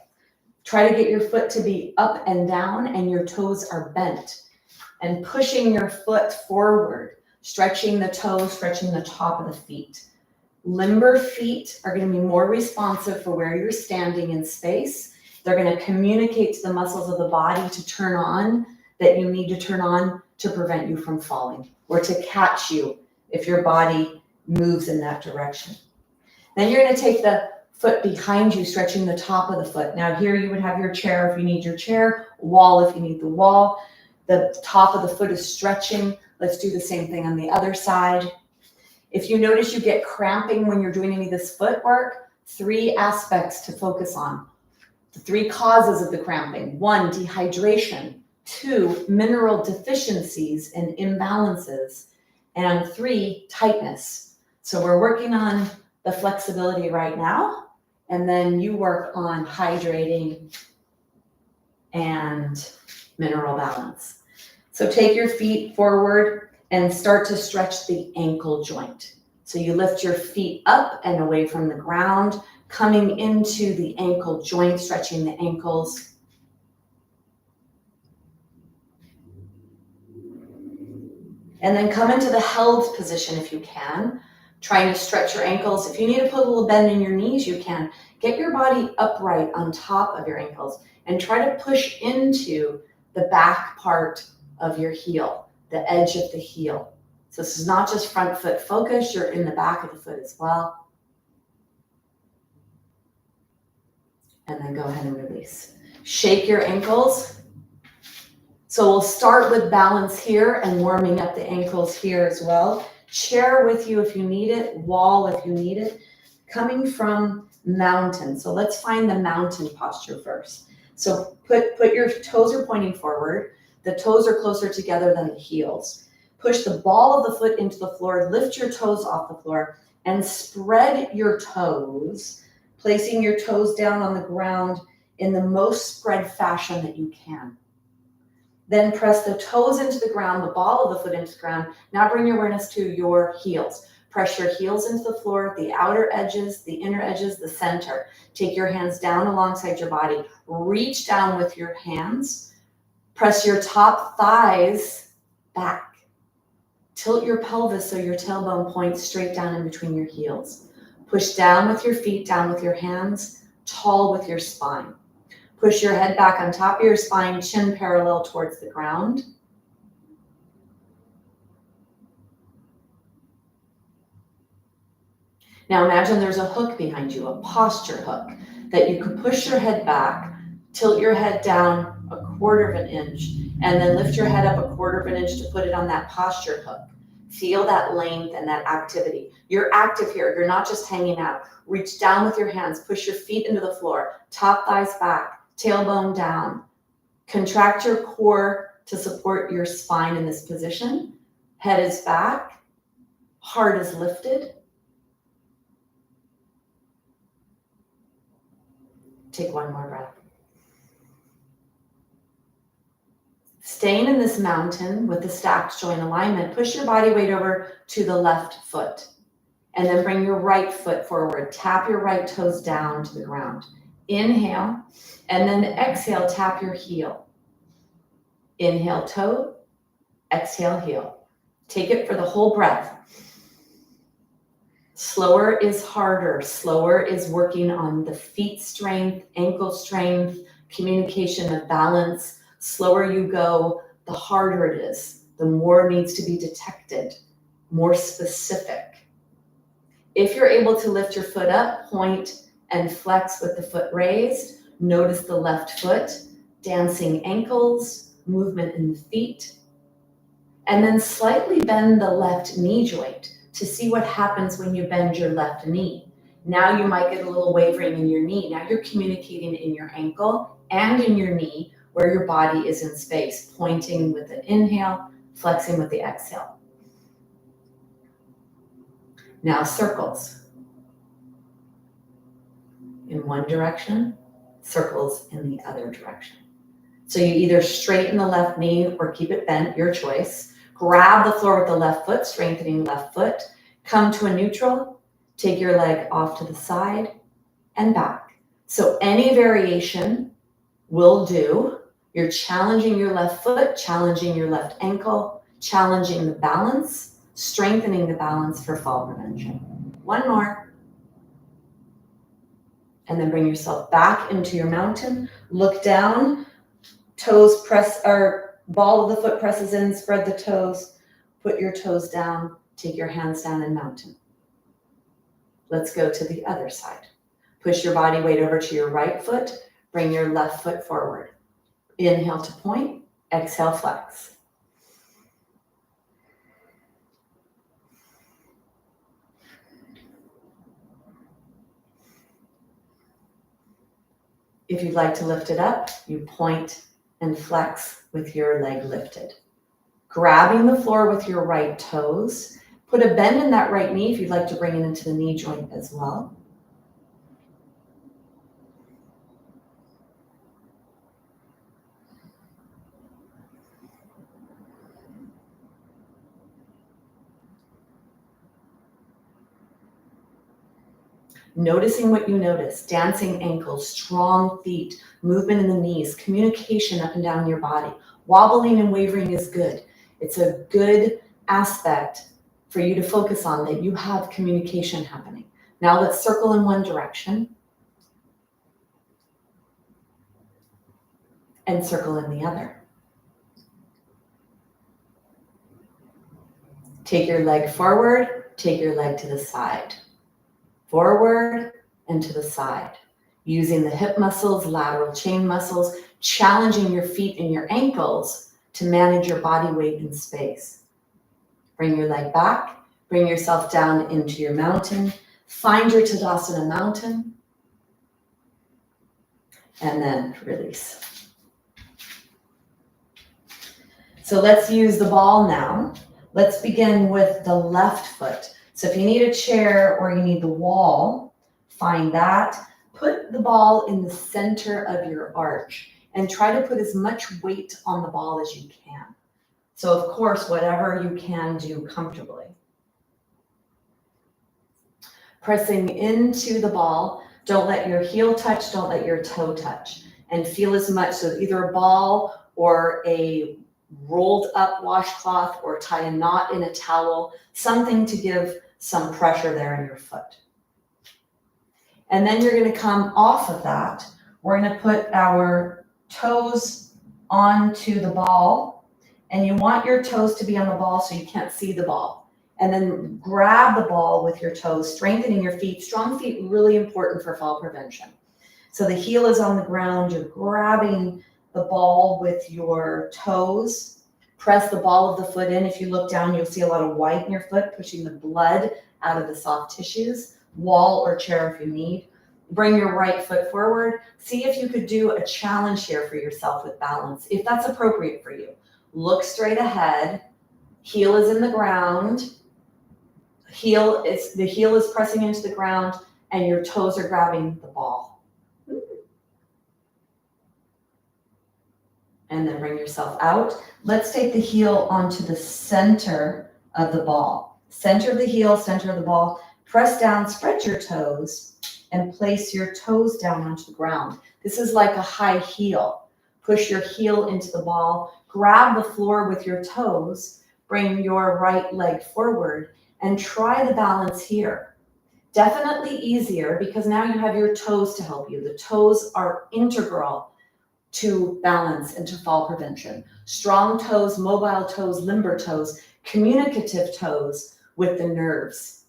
Try to get your foot to be up and down and your toes are bent. And pushing your foot forward, stretching the toes, stretching the top of the feet. Limber feet are going to be more responsive for where you're standing in space. They're going to communicate to the muscles of the body to turn on that you need to turn on to prevent you from falling or to catch you if your body moves in that direction. Then you're going to take the foot behind you, stretching the top of the foot. Now here you would have your chair if you need your chair, wall if you need the wall. The top of the foot is stretching. Let's do the same thing on the other side. If you notice you get cramping when you're doing any of this footwork, 3 aspects to focus on. The 3 causes of the cramping. 1, dehydration. 2, mineral deficiencies and imbalances. And 3, tightness. So we're working on the flexibility right now, and then you work on hydrating and mineral balance. So take your feet forward and start to stretch the ankle joint. So you lift your feet up and away from the ground, coming into the ankle joint, stretching the ankles. And then come into the held position if you can, trying to stretch your ankles. If you need to put a little bend in your knees, you can. Get your body upright on top of your ankles and try to push into the back part of your heel, the edge of the heel. So this is not just front foot focus, you're in the back of the foot as well. And then go ahead and release. Shake your ankles. So we'll start with balance here and warming up the ankles here as well. Chair with you if you need it, wall if you need it. Coming from mountain. So let's find the mountain posture first. So put your toes are pointing forward. The toes are closer together than the heels. Push the ball of the foot into the floor, lift your toes off the floor, and spread your toes, placing your toes down on the ground in the most spread fashion that you can. Then press the toes into the ground, the ball of the foot into the ground. Now bring your awareness to your heels. Press your heels into the floor, the outer edges, the inner edges, the center. Take your hands down alongside your body. Reach down with your hands. Press your top thighs back. Tilt your pelvis so your tailbone points straight down in between your heels. Push down with your feet, down with your hands, tall with your spine. Push your head back on top of your spine, chin parallel towards the ground. Now imagine there's a hook behind you, a posture hook, that you could push your head back, tilt your head down 1/4 of an inch, and then lift your head up 1/4 of an inch to put it on that posture hook. Feel that length and that activity. You're active here. You're not just hanging out. Reach down with your hands. Push your feet into the floor. Top thighs back. Tailbone down. Contract your core to support your spine in this position. Head is back. Heart is lifted. Take one more breath. Staying in this mountain with the stacked joint alignment, push your body weight over to the left foot. And then bring your right foot forward. Tap your right toes down to the ground. Inhale, and then exhale, tap your heel. Inhale, toe, exhale, heel. Take it for the whole breath. Slower is harder. Slower is working on the feet strength, ankle strength, communication of balance. Slower you go, the harder it is. The more needs to be detected, more specific. If you're able to lift your foot up, point and flex with the foot raised. Notice the left foot, dancing ankles, movement in the feet. And then slightly bend the left knee joint to see what happens when you bend your left knee. Now you might get a little wavering in your knee. Now you're communicating in your ankle and in your knee where your body is in space, pointing with the inhale, flexing with the exhale. Now circles. In one direction, circles in the other direction. So you either straighten the left knee or keep it bent, your choice. Grab the floor with the left foot, strengthening left foot. Come to a neutral, take your leg off to the side and back. So any variation will do. You're challenging your left foot, challenging your left ankle, challenging the balance, strengthening the balance for fall prevention. One more. And then bring yourself back into your mountain. Look down, toes press, or ball of the foot presses in, spread the toes, put your toes down, take your hands down in mountain. Let's go to the other side. Push your body weight over to your right foot, bring your left foot forward. Inhale to point, exhale, flex. If you'd like to lift it up, you point and flex with your leg lifted. Grabbing the floor with your right toes. Put a bend in that right knee if you'd like to bring it into the knee joint as well. Noticing what you notice, dancing ankles, strong feet, movement in the knees, communication up and down your body. Wobbling and wavering is good. It's a good aspect for you to focus on, that you have communication happening. Now let's circle in one direction and circle in the other. Take your leg forward, take your leg to the side. Forward and to the side, using the hip muscles, lateral chain muscles, challenging your feet and your ankles to manage your body weight in space. Bring your leg back, bring yourself down into your mountain, find your Tadasana mountain, and then release. So let's use the ball now. Let's begin with the left foot. So if you need a chair or you need the wall, find that. Put the ball in the center of your arch and try to put as much weight on the ball as you can. So of course, whatever you can do comfortably. Pressing into the ball, don't let your heel touch, don't let your toe touch. And feel as much, so either a ball or a rolled up washcloth, or tie a knot in a towel, something to give some pressure there in your foot. And then you're going to come off of that. We're going to put our toes onto the ball, and you want your toes to be on the ball so you can't see the ball. And then grab the ball with your toes, strengthening your feet. Strong feet, really important for fall prevention. So the heel is on the ground, you're grabbing the ball with your toes. Press the ball of the foot in. If you look down, you'll see a lot of white in your foot, pushing the blood out of the soft tissues. Wall or chair if you need. Bring your right foot forward. See if you could do a challenge here for yourself with balance, if that's appropriate for you. Look straight ahead. Heel is in the ground. The heel is pressing into the ground, and your toes are grabbing the ball. and then bring yourself out. Let's take the heel onto the center of the ball. Center of the heel, center of the ball. Press down, spread your toes, and place your toes down onto the ground. This is like a high heel. Push your heel into the ball. Grab the floor with your toes. Bring your right leg forward and try the balance here. Definitely easier because now you have your toes to help you. The toes are integral to balance and to fall prevention. Strong toes, mobile toes, limber toes, communicative toes with the nerves.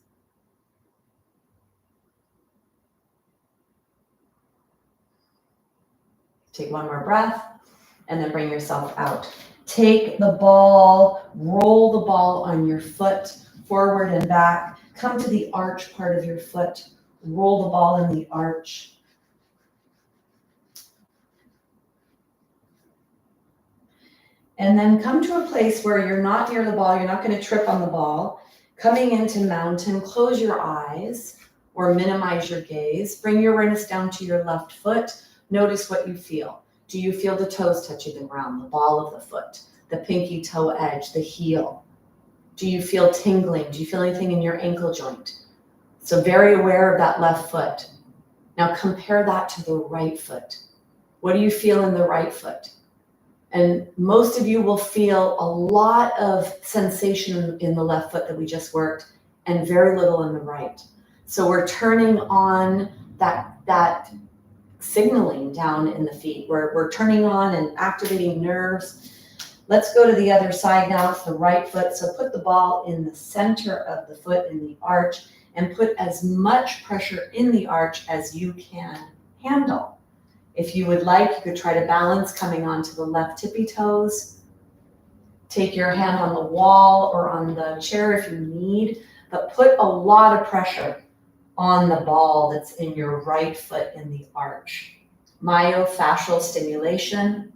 Take one more breath and then bring yourself out. Take the ball, roll the ball on your foot, forward and back. Come to the arch part of your foot. Roll the ball in the arch. And then come to a place where you're not near the ball. You're not going to trip on the ball. Coming into mountain, close your eyes or minimize your gaze. Bring your awareness down to your left foot. Notice what you feel. Do you feel the toes touching the ground, the ball of the foot, the pinky toe edge, the heel? Do you feel tingling? Do you feel anything in your ankle joint? So very aware of that left foot. Now compare that to the right foot. What do you feel in the right foot? And most of you will feel a lot of sensation in the left foot that we just worked and very little in the right. So we're turning on that signaling down in the feet. We're turning on and activating nerves. Let's go to the other side now. It's the right foot. So put the ball in the center of the foot in the arch and put as much pressure in the arch as you can handle. If you would like, you could try to balance coming onto the left tippy toes. Take your hand on the wall or on the chair if you need, but put a lot of pressure on the ball that's in your right foot in the arch. Myofascial stimulation,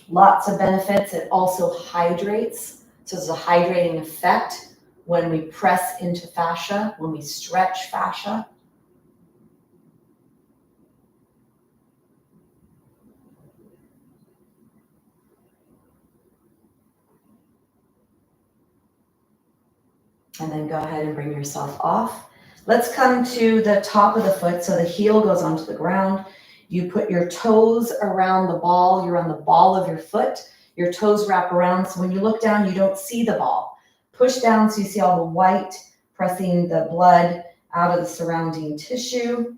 lots of benefits. It also hydrates. So there's a hydrating effect when we press into fascia, when we stretch fascia. And then go ahead and bring yourself off. Let's come to the top of the foot. So the heel goes onto the ground. You put your toes around the ball. You're on the ball of your foot. Your toes wrap around. So when you look down, you don't see the ball. Push down so you see all the white, pressing the blood out of the surrounding tissue.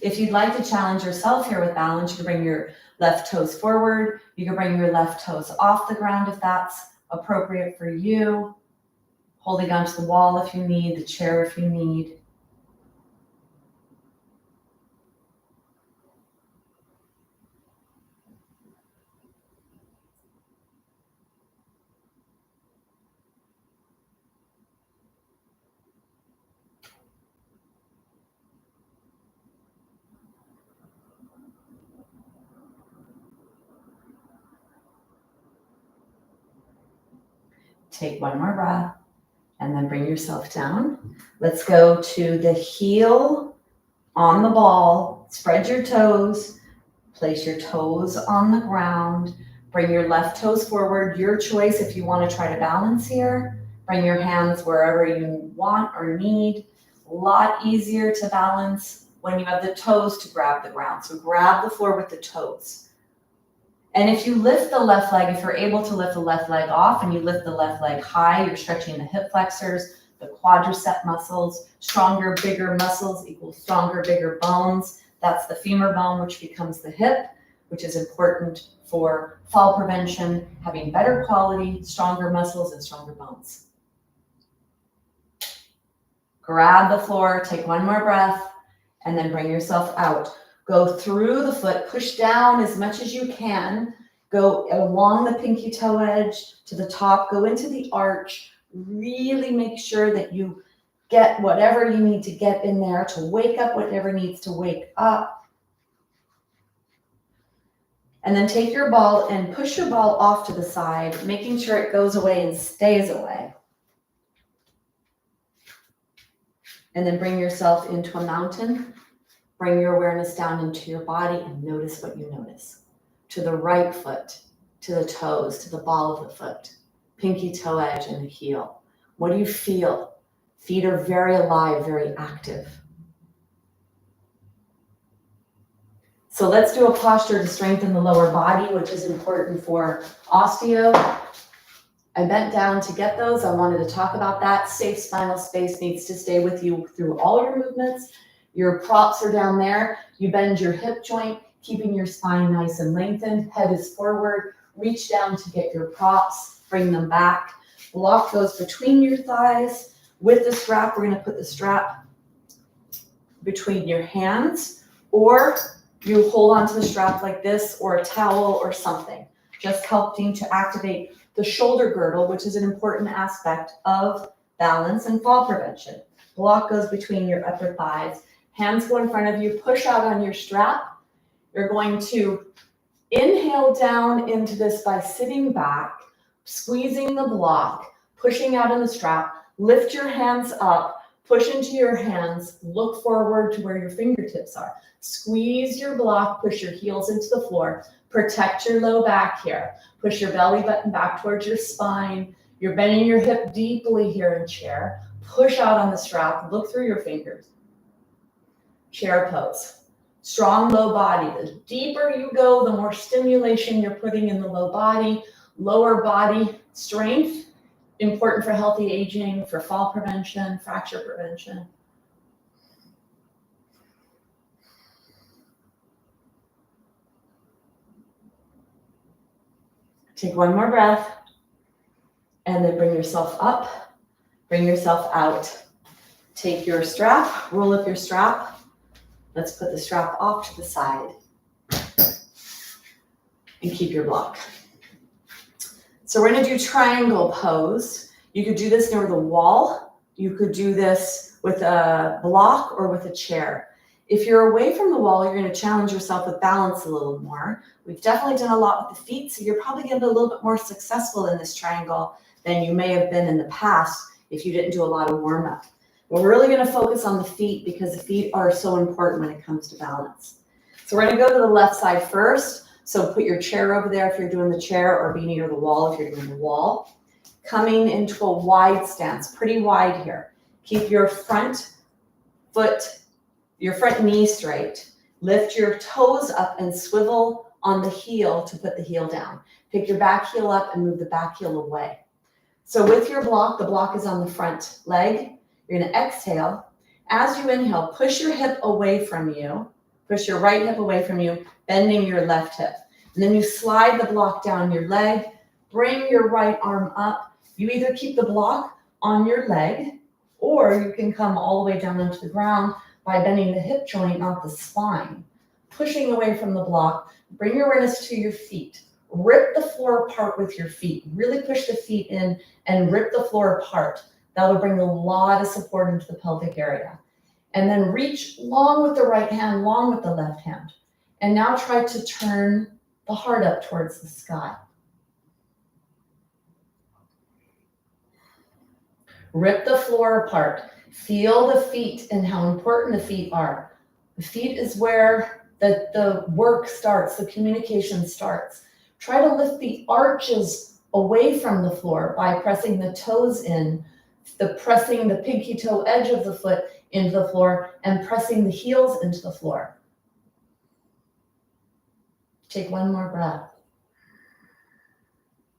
If you'd like to challenge yourself here with balance, you can bring your left toes forward. You can bring your left toes off the ground if that's appropriate for you. Holding onto the wall if you need, the chair if you need. Take one more breath and then bring yourself down. Let's go to the heel on the ball. Spread your toes. Place your toes on the ground. Bring your left toes forward. Your choice if you want to try to balance here. Bring your hands wherever you want or need. A lot easier to balance when you have the toes to grab the ground. So grab the floor with the toes. And if you lift the left leg, if you're able to lift the left leg off and you lift the left leg high, you're stretching the hip flexors, the quadricep muscles. Stronger, bigger muscles equals stronger, bigger bones. That's the femur bone, which becomes the hip, which is important for fall prevention, having better quality, stronger muscles, and stronger bones. Grab the floor, take one more breath, and then bring yourself out. Go through the foot, push down as much as you can. Go along the pinky toe edge to the top, go into the arch. Really make sure that you get whatever you need to get in there to wake up whatever needs to wake up. And then take your ball and push your ball off to the side, making sure it goes away and stays away. And then bring yourself into a mountain. Bring your awareness down into your body and notice what you notice. To the right foot, to the toes, to the ball of the foot, pinky toe edge and the heel. What do you feel? Feet are very alive, very active. So let's do a posture to strengthen the lower body, which is important for osteo. I bent down to get those. I wanted to talk about that. Safe spinal space needs to stay with you through all your movements. Your props are down there. You bend your hip joint, keeping your spine nice and lengthened. Head is forward. Reach down to get your props. Bring them back. Block goes between your thighs. With the strap, we're going to put the strap between your hands, or you hold onto the strap like this, or a towel or something. Just helping to activate the shoulder girdle, which is an important aspect of balance and fall prevention. Block goes between your upper thighs. Hands go in front of you. Push out on your strap. You're going to inhale down into this by sitting back, squeezing the block, pushing out on the strap. Lift your hands up, push into your hands, look forward to where your fingertips are. Squeeze your block, push your heels into the floor. Protect your low back here. Push your belly button back towards your spine. You're bending your hip deeply here in chair. Push out on the strap, look through your fingers. Chair pose. Strong low body. The deeper you go, the more stimulation you're putting in the low body. Lower body strength. Important for healthy aging, for fall prevention, fracture prevention. Take one more breath, and then bring yourself up, bring yourself out. Take your strap, roll up your strap. Let's put the strap off to the side and keep your block. So we're going to do triangle pose. You could do this near the wall. You could do this with a block or with a chair. If you're away from the wall, you're going to challenge yourself with balance a little more. We've definitely done a lot with the feet, so you're probably going to be a little bit more successful in this triangle than you may have been in the past if you didn't do a lot of warm-up. But we're really going to focus on the feet because the feet are so important when it comes to balance. So we're going to go to the left side first. So put your chair over there if you're doing the chair, or be near the wall if you're doing the wall. Coming into a wide stance, pretty wide here. Keep your front foot, your front knee straight. Lift your toes up and swivel on the heel to put the heel down. Pick your back heel up and move the back heel away. So with your block, the block is on the front leg. You're going to exhale. As you inhale, push your hip away from you. Push your right hip away from you, bending your left hip. And then you slide the block down your leg, bring your right arm up. You either keep the block on your leg, or you can come all the way down onto the ground by bending the hip joint, not the spine. Pushing away from the block, bring your awareness to your feet. Rip the floor apart with your feet. Really push the feet in and rip the floor apart. That'll bring a lot of support into the pelvic area. And then reach long with the right hand, long with the left hand. And now try to turn the heart up towards the sky. Rip the floor apart. Feel the feet and how important the feet are. The feet is where the work starts, the communication starts. Try to lift the arches away from the floor by pressing the toes in, pressing the pinky toe edge of the foot into the floor, and pressing the heels into the floor. Take one more breath.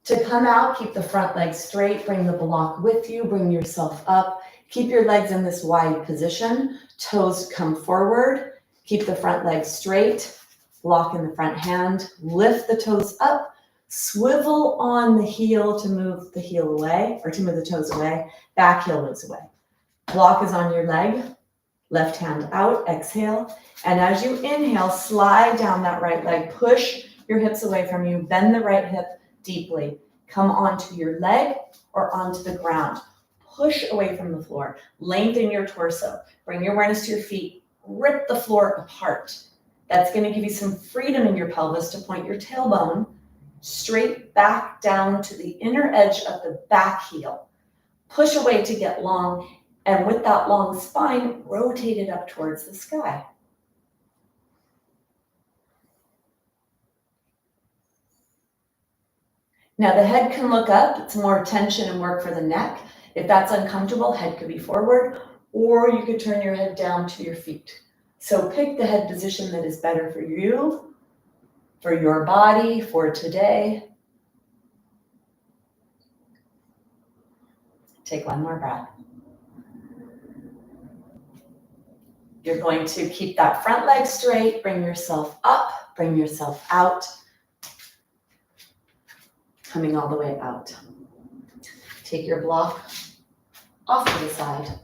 To come out, keep the front leg straight, bring the block with you, bring yourself up. Keep your legs in this wide position. Toes come forward. Keep the front leg straight. Block in the front hand. Lift the toes up. Swivel on the heel to move the heel away, or to move the toes away. Back heel moves away. Block is on your leg. Left hand out. Exhale. And as you inhale, slide down that right leg. Push your hips away from you. Bend the right hip deeply. Come onto your leg or onto the ground. Push away from the floor. Lengthen your torso. Bring your awareness to your feet. Rip the floor apart. That's going to give you some freedom in your pelvis to point your tailbone straight back down to the inner edge of the back heel. Push away to get long And with that long spine, rotate it up towards the sky. Now the head can look up. It's more tension and work for the neck. If that's uncomfortable, head could be forward, or you could turn your head down to your feet. So pick the head position that is better for you, for your body, for today. Take one more breath. You're going to keep that front leg straight, bring yourself up, bring yourself out, coming all the way out. Take your block off to the side.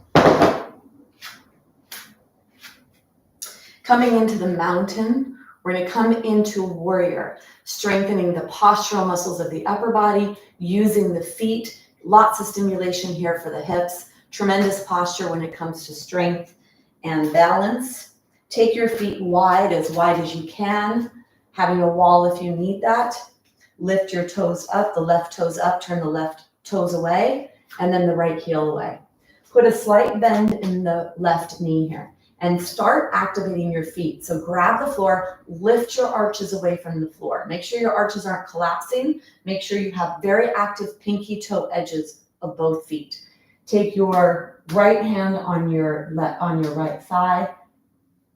Coming into the mountain, we're going to come into warrior, strengthening the postural muscles of the upper body, using the feet, lots of stimulation here for the hips, tremendous posture when it comes to strength and balance. Take your feet wide as you can, having a wall if you need that. Lift your toes up, the left toes up, turn the left toes away, and then the right heel away. Put a slight bend in the left knee here and start activating your feet. So grab the floor, lift your arches away from the floor. Make sure your arches aren't collapsing. Make sure you have very active pinky toe edges of both feet. Take your right hand on your right thigh.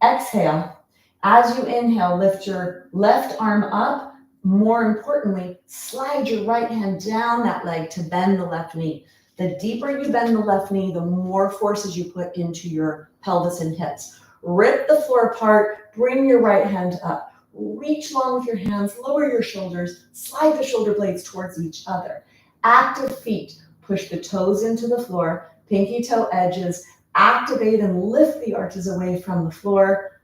Exhale. As you inhale, lift your left arm up. More importantly, slide your right hand down that leg to bend the left knee. The deeper you bend the left knee, the more forces you put into your pelvis and hips. Rip the floor apart, bring your right hand up. Reach long with your hands, lower your shoulders, slide the shoulder blades towards each other. Active feet, push the toes into the floor, pinky toe edges, activate and lift the arches away from the floor.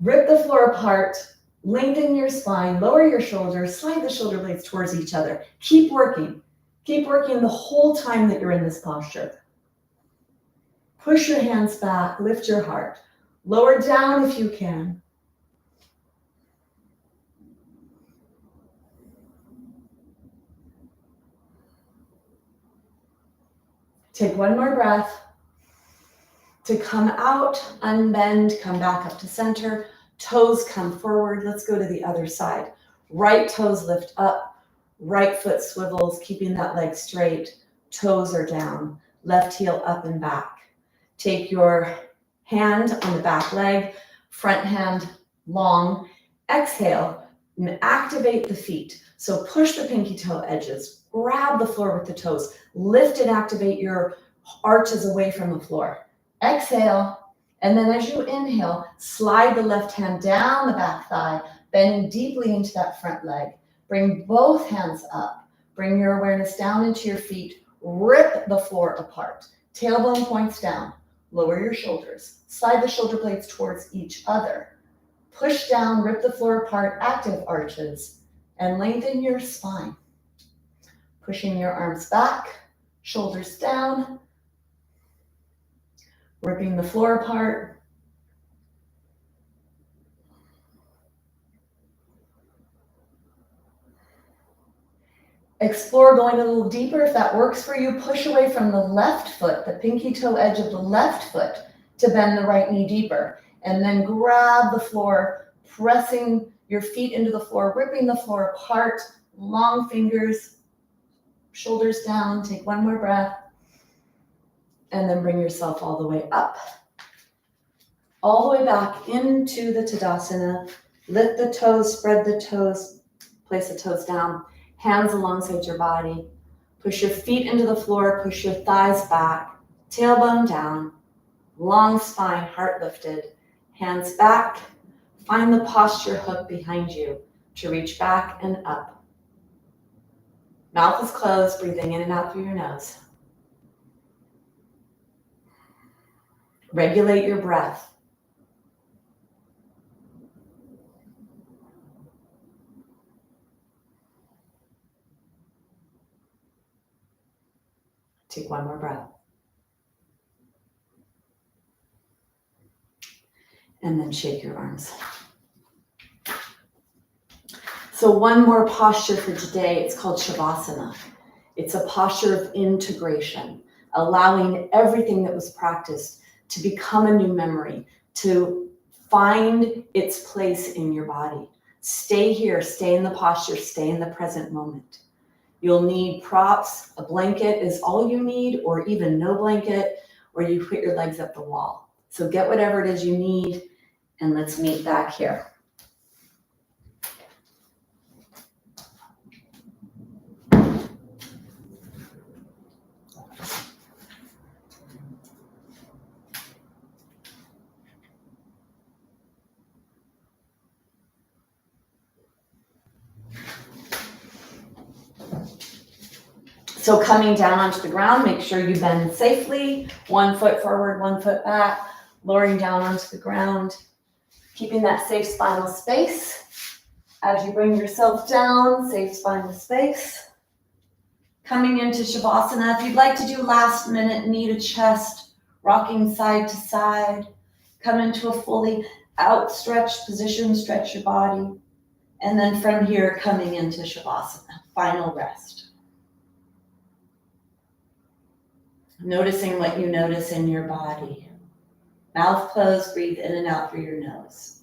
Rip the floor apart, lengthen your spine, lower your shoulders, slide the shoulder blades towards each other. Keep working. Keep working the whole time that you're in this posture. Push your hands back, lift your heart. Lower down if you can. Take one more breath. To come out, unbend, come back up to center. Toes come forward. Let's go to the other side. Right toes lift up. Right foot swivels, keeping that leg straight. Toes are down. Left heel up and back. Take your hand on the back leg, front hand long. Exhale and activate the feet. So push the pinky toe edges. Grab the floor with the toes. Lift and activate your arches away from the floor. Exhale. And then as you inhale, slide the left hand down the back thigh, bending deeply into that front leg. Bring both hands up. Bring your awareness down into your feet. Rip the floor apart. Tailbone points down. Lower your shoulders. Slide the shoulder blades towards each other. Push down, rip the floor apart, active arches, and lengthen your spine. Pushing your arms back, shoulders down. Ripping the floor apart. Explore going a little deeper. If that works for you, push away from the left foot, the pinky toe edge of the left foot, to bend the right knee deeper. And then grab the floor, pressing your feet into the floor, ripping the floor apart, long fingers, shoulders down. Take one more breath. And then bring yourself all the way up. All the way back into the Tadasana. Lift the toes, spread the toes, place the toes down. Hands alongside your body. Push your feet into the floor, push your thighs back, tailbone down, long spine, heart lifted, hands back. Find the posture hook behind you to reach back and up. Mouth is closed, breathing in and out through your nose. Regulate your breath. Take one more breath. And then shake your arms. So one more posture for today. It's called Shavasana. It's a posture of integration. allowing everything that was practiced to become a new memory, to find its place in your body. Stay here, stay in the posture, stay in the present moment. You'll need props. A blanket is all you need, or even no blanket, or you put your legs up the wall. So get whatever it is you need, and let's meet back here. So coming down onto the ground, make sure you bend safely. 1 foot forward, 1 foot back, lowering down onto the ground, keeping that safe spinal space. As you bring yourself down, safe spinal space. Coming into Shavasana, if you'd like to do last minute knee to chest, rocking side to side, come into a fully outstretched position, stretch your body. And then from here, coming into Shavasana, final rest. Noticing what you notice in your body. Mouth closed, breathe in and out through your nose.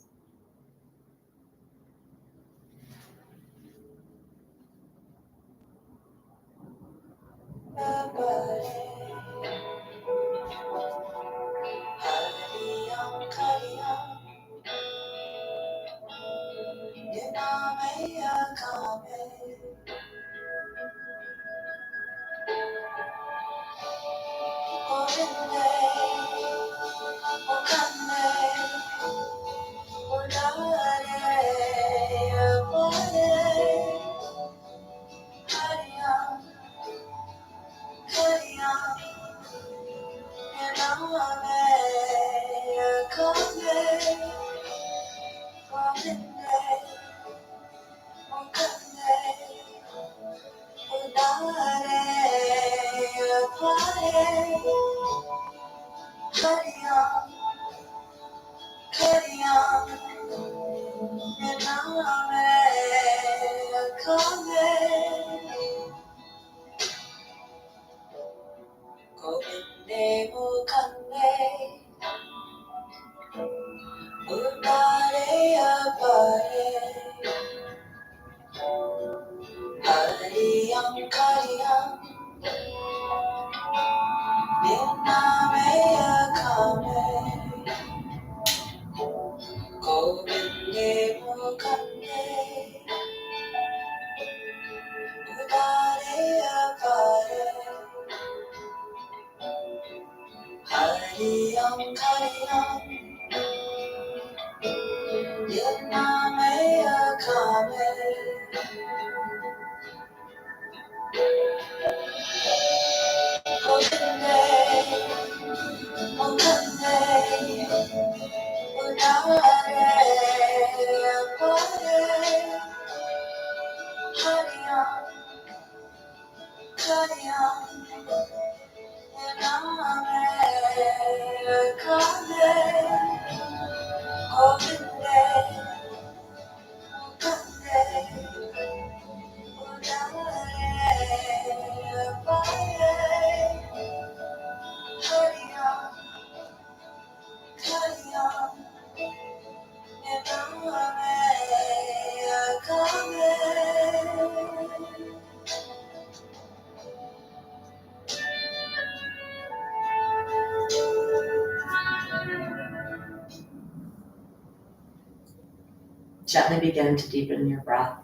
Gently begin to deepen your breath.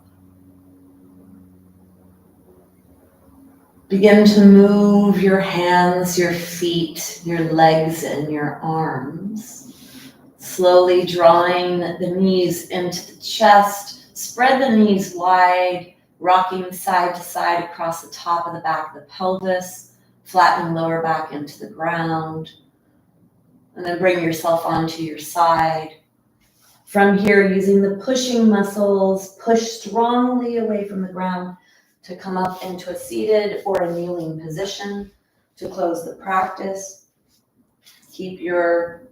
Begin to move your hands, your feet, your legs, and your arms. Slowly drawing the knees into the chest. Spread the knees wide, rocking side to side across the top of the back of the pelvis. Flatten lower back into the ground. And then bring yourself onto your side. From here, using the pushing muscles, push strongly away from the ground to come up into a seated or a kneeling position to close the practice. Keep your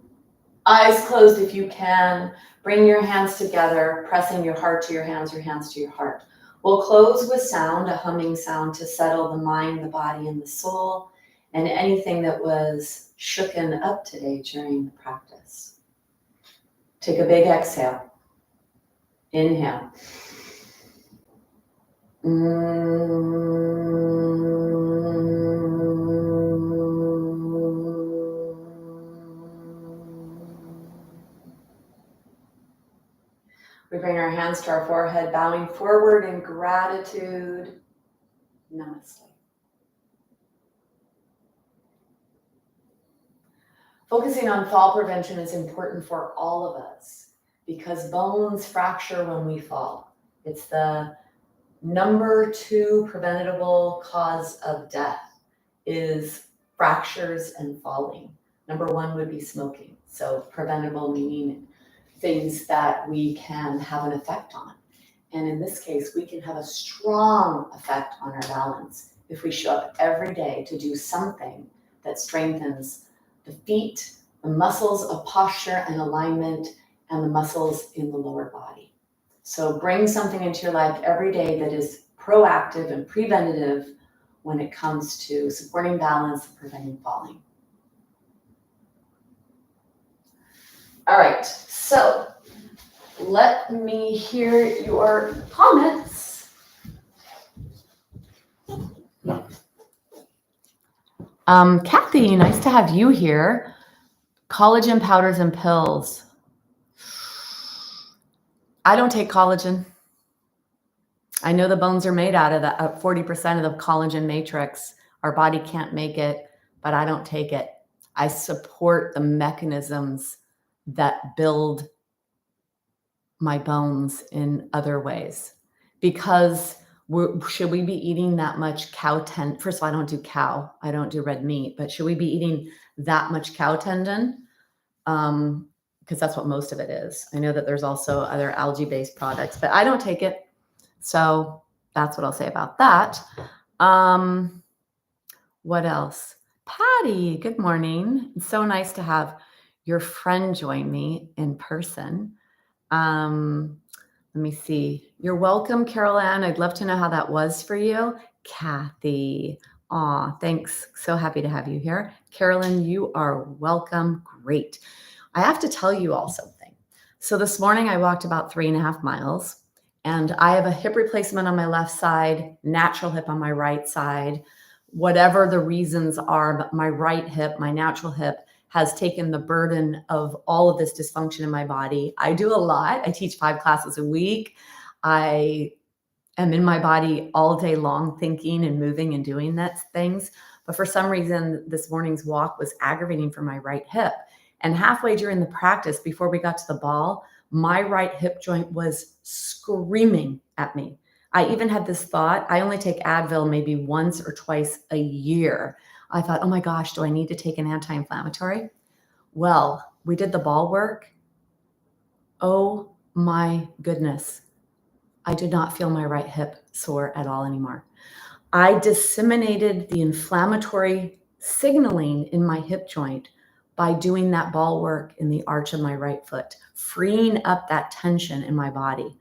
eyes closed if you can. Bring your hands together, pressing your heart to your hands to your heart. We'll close with sound, a humming sound to settle the mind, the body, and the soul. and anything that was shooken up today during the practice. Take a big exhale. Inhale. We bring our hands to our forehead, bowing forward in gratitude. Namaste. Focusing on fall prevention is important for all of us because bones fracture when we fall. It's the number 2 preventable cause of death is fractures and falling. Number 1 would be smoking. So preventable meaning things that we can have an effect on. And in this case, we can have a strong effect on our balance if we show up every day to do something that strengthens the feet, the muscles of posture and alignment, and the muscles in the lower body. So bring something into your life every day that is proactive and preventative when it comes to supporting balance and preventing falling. All right, so let me hear your comments. Kathy, nice to have you here. Collagen powders and pills. I don't take collagen. I know the bones are made out of that 40% of the collagen matrix. Our body can't make it, but I don't take it. I support the mechanisms that build my bones in other ways. Because should we be eating that much cow tendon? First of all, I don't do cow. I don't do red meat. But should we be eating that much cow tendon? Because that's what most of it is. I know that there's also other algae-based products, but I don't take it. So that's what I'll say about that. What else? Patty, good morning. It's so nice to have your friend join me in person. Let me see. You're welcome, Carol Ann. I'd love to know how that was for you. Kathy, aw, thanks. So happy to have you here. Carolyn, you are welcome. Great. I have to tell you all something. So this morning I walked about 3.5 miles and I have a hip replacement on my left side, natural hip on my right side. Whatever the reasons are, but my right hip, my natural hip, has taken the burden of all of this dysfunction in my body. I do a lot. I teach 5 classes a week. I am in my body all day long, thinking and moving and doing that things. But for some reason, this morning's walk was aggravating for my right hip. And halfway during the practice, before we got to the ball, my right hip joint was screaming at me. I even had this thought. I only take Advil maybe once or twice a year. I thought, oh my gosh, do I need to take an anti-inflammatory? Well, we did the ball work. Oh my goodness. I did not feel my right hip sore at all anymore. I disseminated the inflammatory signaling in my hip joint by doing that ball work in the arch of my right foot, freeing up that tension in my body.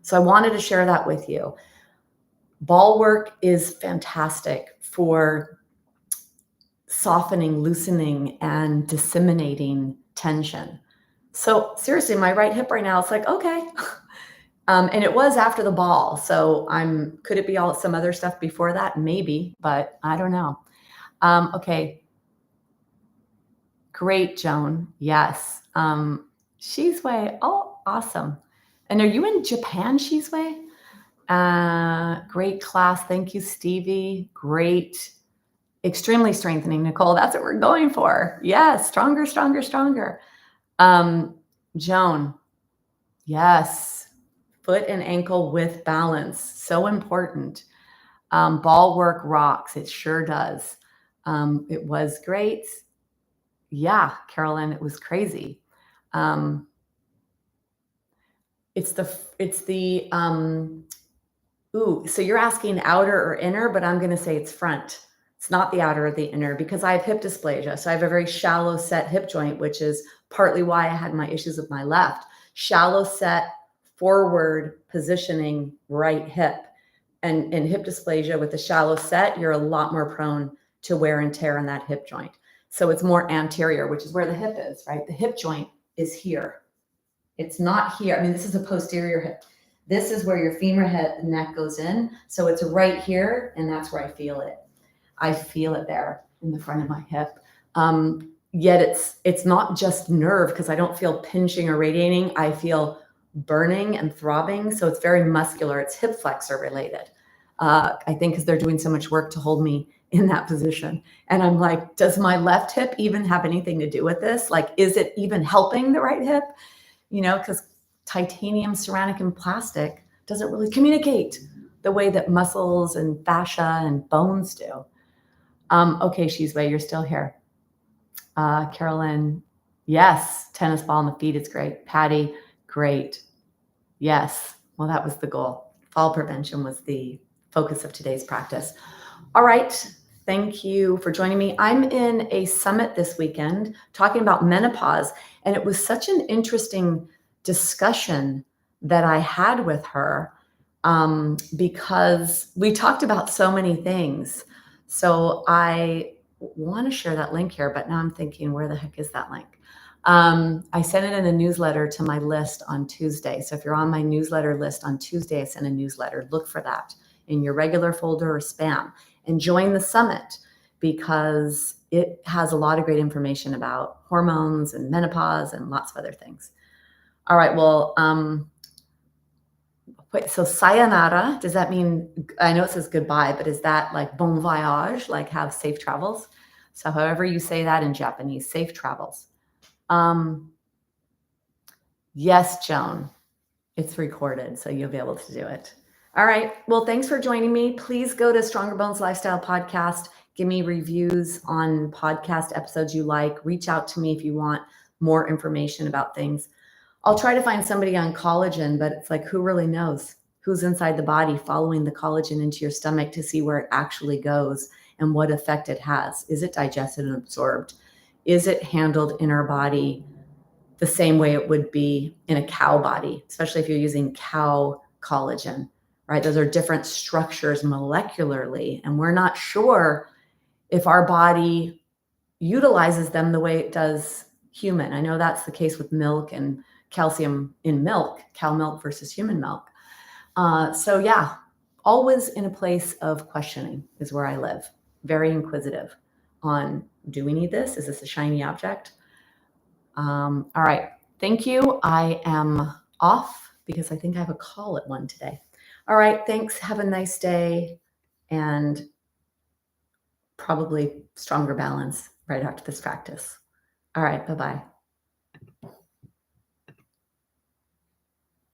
So I wanted to share that with you. Ball work is fantastic for softening, loosening, and disseminating tension. So seriously, my right hip right now, it's like, okay. And it was after the ball. So could it be all some other stuff before that? Maybe, but I don't know. Okay. Great, Joan. Yes. Shizue. Oh, awesome. And are you in Japan, Shizue? Great class. Thank you, Stevie. Great. Extremely strengthening, Nicole. That's what we're going for. Yes. Stronger, stronger, stronger. Joan. Yes. Foot and ankle with balance. So important. Ball work rocks. It sure does. It was great. Yeah, Carolyn, it was crazy. So you're asking outer or inner, but I'm going to say it's front. It's not the outer or the inner because I have hip dysplasia. So I have a very shallow set hip joint, which is partly why I had my issues with my left. Shallow set, forward positioning right hip. And in hip dysplasia with the shallow set, you're a lot more prone to wear and tear in that hip joint. So it's more anterior, which is where the hip is, right? The hip joint is here. It's not here. I mean, this is a posterior hip. This is where your femur head neck goes in. So it's right here, and that's where I feel it. I feel it there in the front of my hip. Yet it's not just nerve, because I don't feel pinching or radiating. I feel burning and throbbing. So it's very muscular. It's hip flexor related. I think because they're doing so much work to hold me in that position. And I'm like, does my left hip even have anything to do with this? Like, is it even helping the right hip? You know, because titanium, ceramic, and plastic doesn't really communicate the way that muscles and fascia and bones do. Okay, Shizwe, you're still here. Carolyn, yes, tennis ball in the feet is great. Patty, great. Yes, well, that was the goal. Fall prevention was the focus of today's practice. All right, thank you for joining me. I'm in a summit this weekend talking about menopause, and it was such an interesting discussion that I had with her because we talked about so many things. So I want to share that link here, but now I'm thinking, where the heck is that link? I sent it in a newsletter to my list on Tuesday. So if you're on my newsletter list on Tuesday, I sent a newsletter. Look for that in your regular folder or spam and join the summit, because it has a lot of great information about hormones and menopause and lots of other things. All right, well, wait, so sayonara, does that mean, I know it says goodbye, but is that like bon voyage, like have safe travels? So however you say that in Japanese, safe travels. Yes, Joan, it's recorded, so you'll be able to do it. All right, well, thanks for joining me. Please go to Stronger Bones Lifestyle Podcast. Give me reviews on podcast episodes you like. Reach out to me if you want more information about things. I'll try to find somebody on collagen, but it's like, who really knows who's inside the body following the collagen into your stomach to see where it actually goes and what effect it has. Is it digested and absorbed? Is it handled in our body the same way it would be in a cow body, especially if you're using cow collagen, right? Those are different structures molecularly, and we're not sure if our body utilizes them the way it does human. I know that's the case with milk and calcium in milk, cow milk versus human milk. So yeah, always in a place of questioning is where I live. Very inquisitive on, do we need this? Is this a shiny object? All right, thank you. I am off because I think I have a call at 1 today. All right, thanks. Have a nice day, and probably stronger balance right after this practice. All right, bye-bye.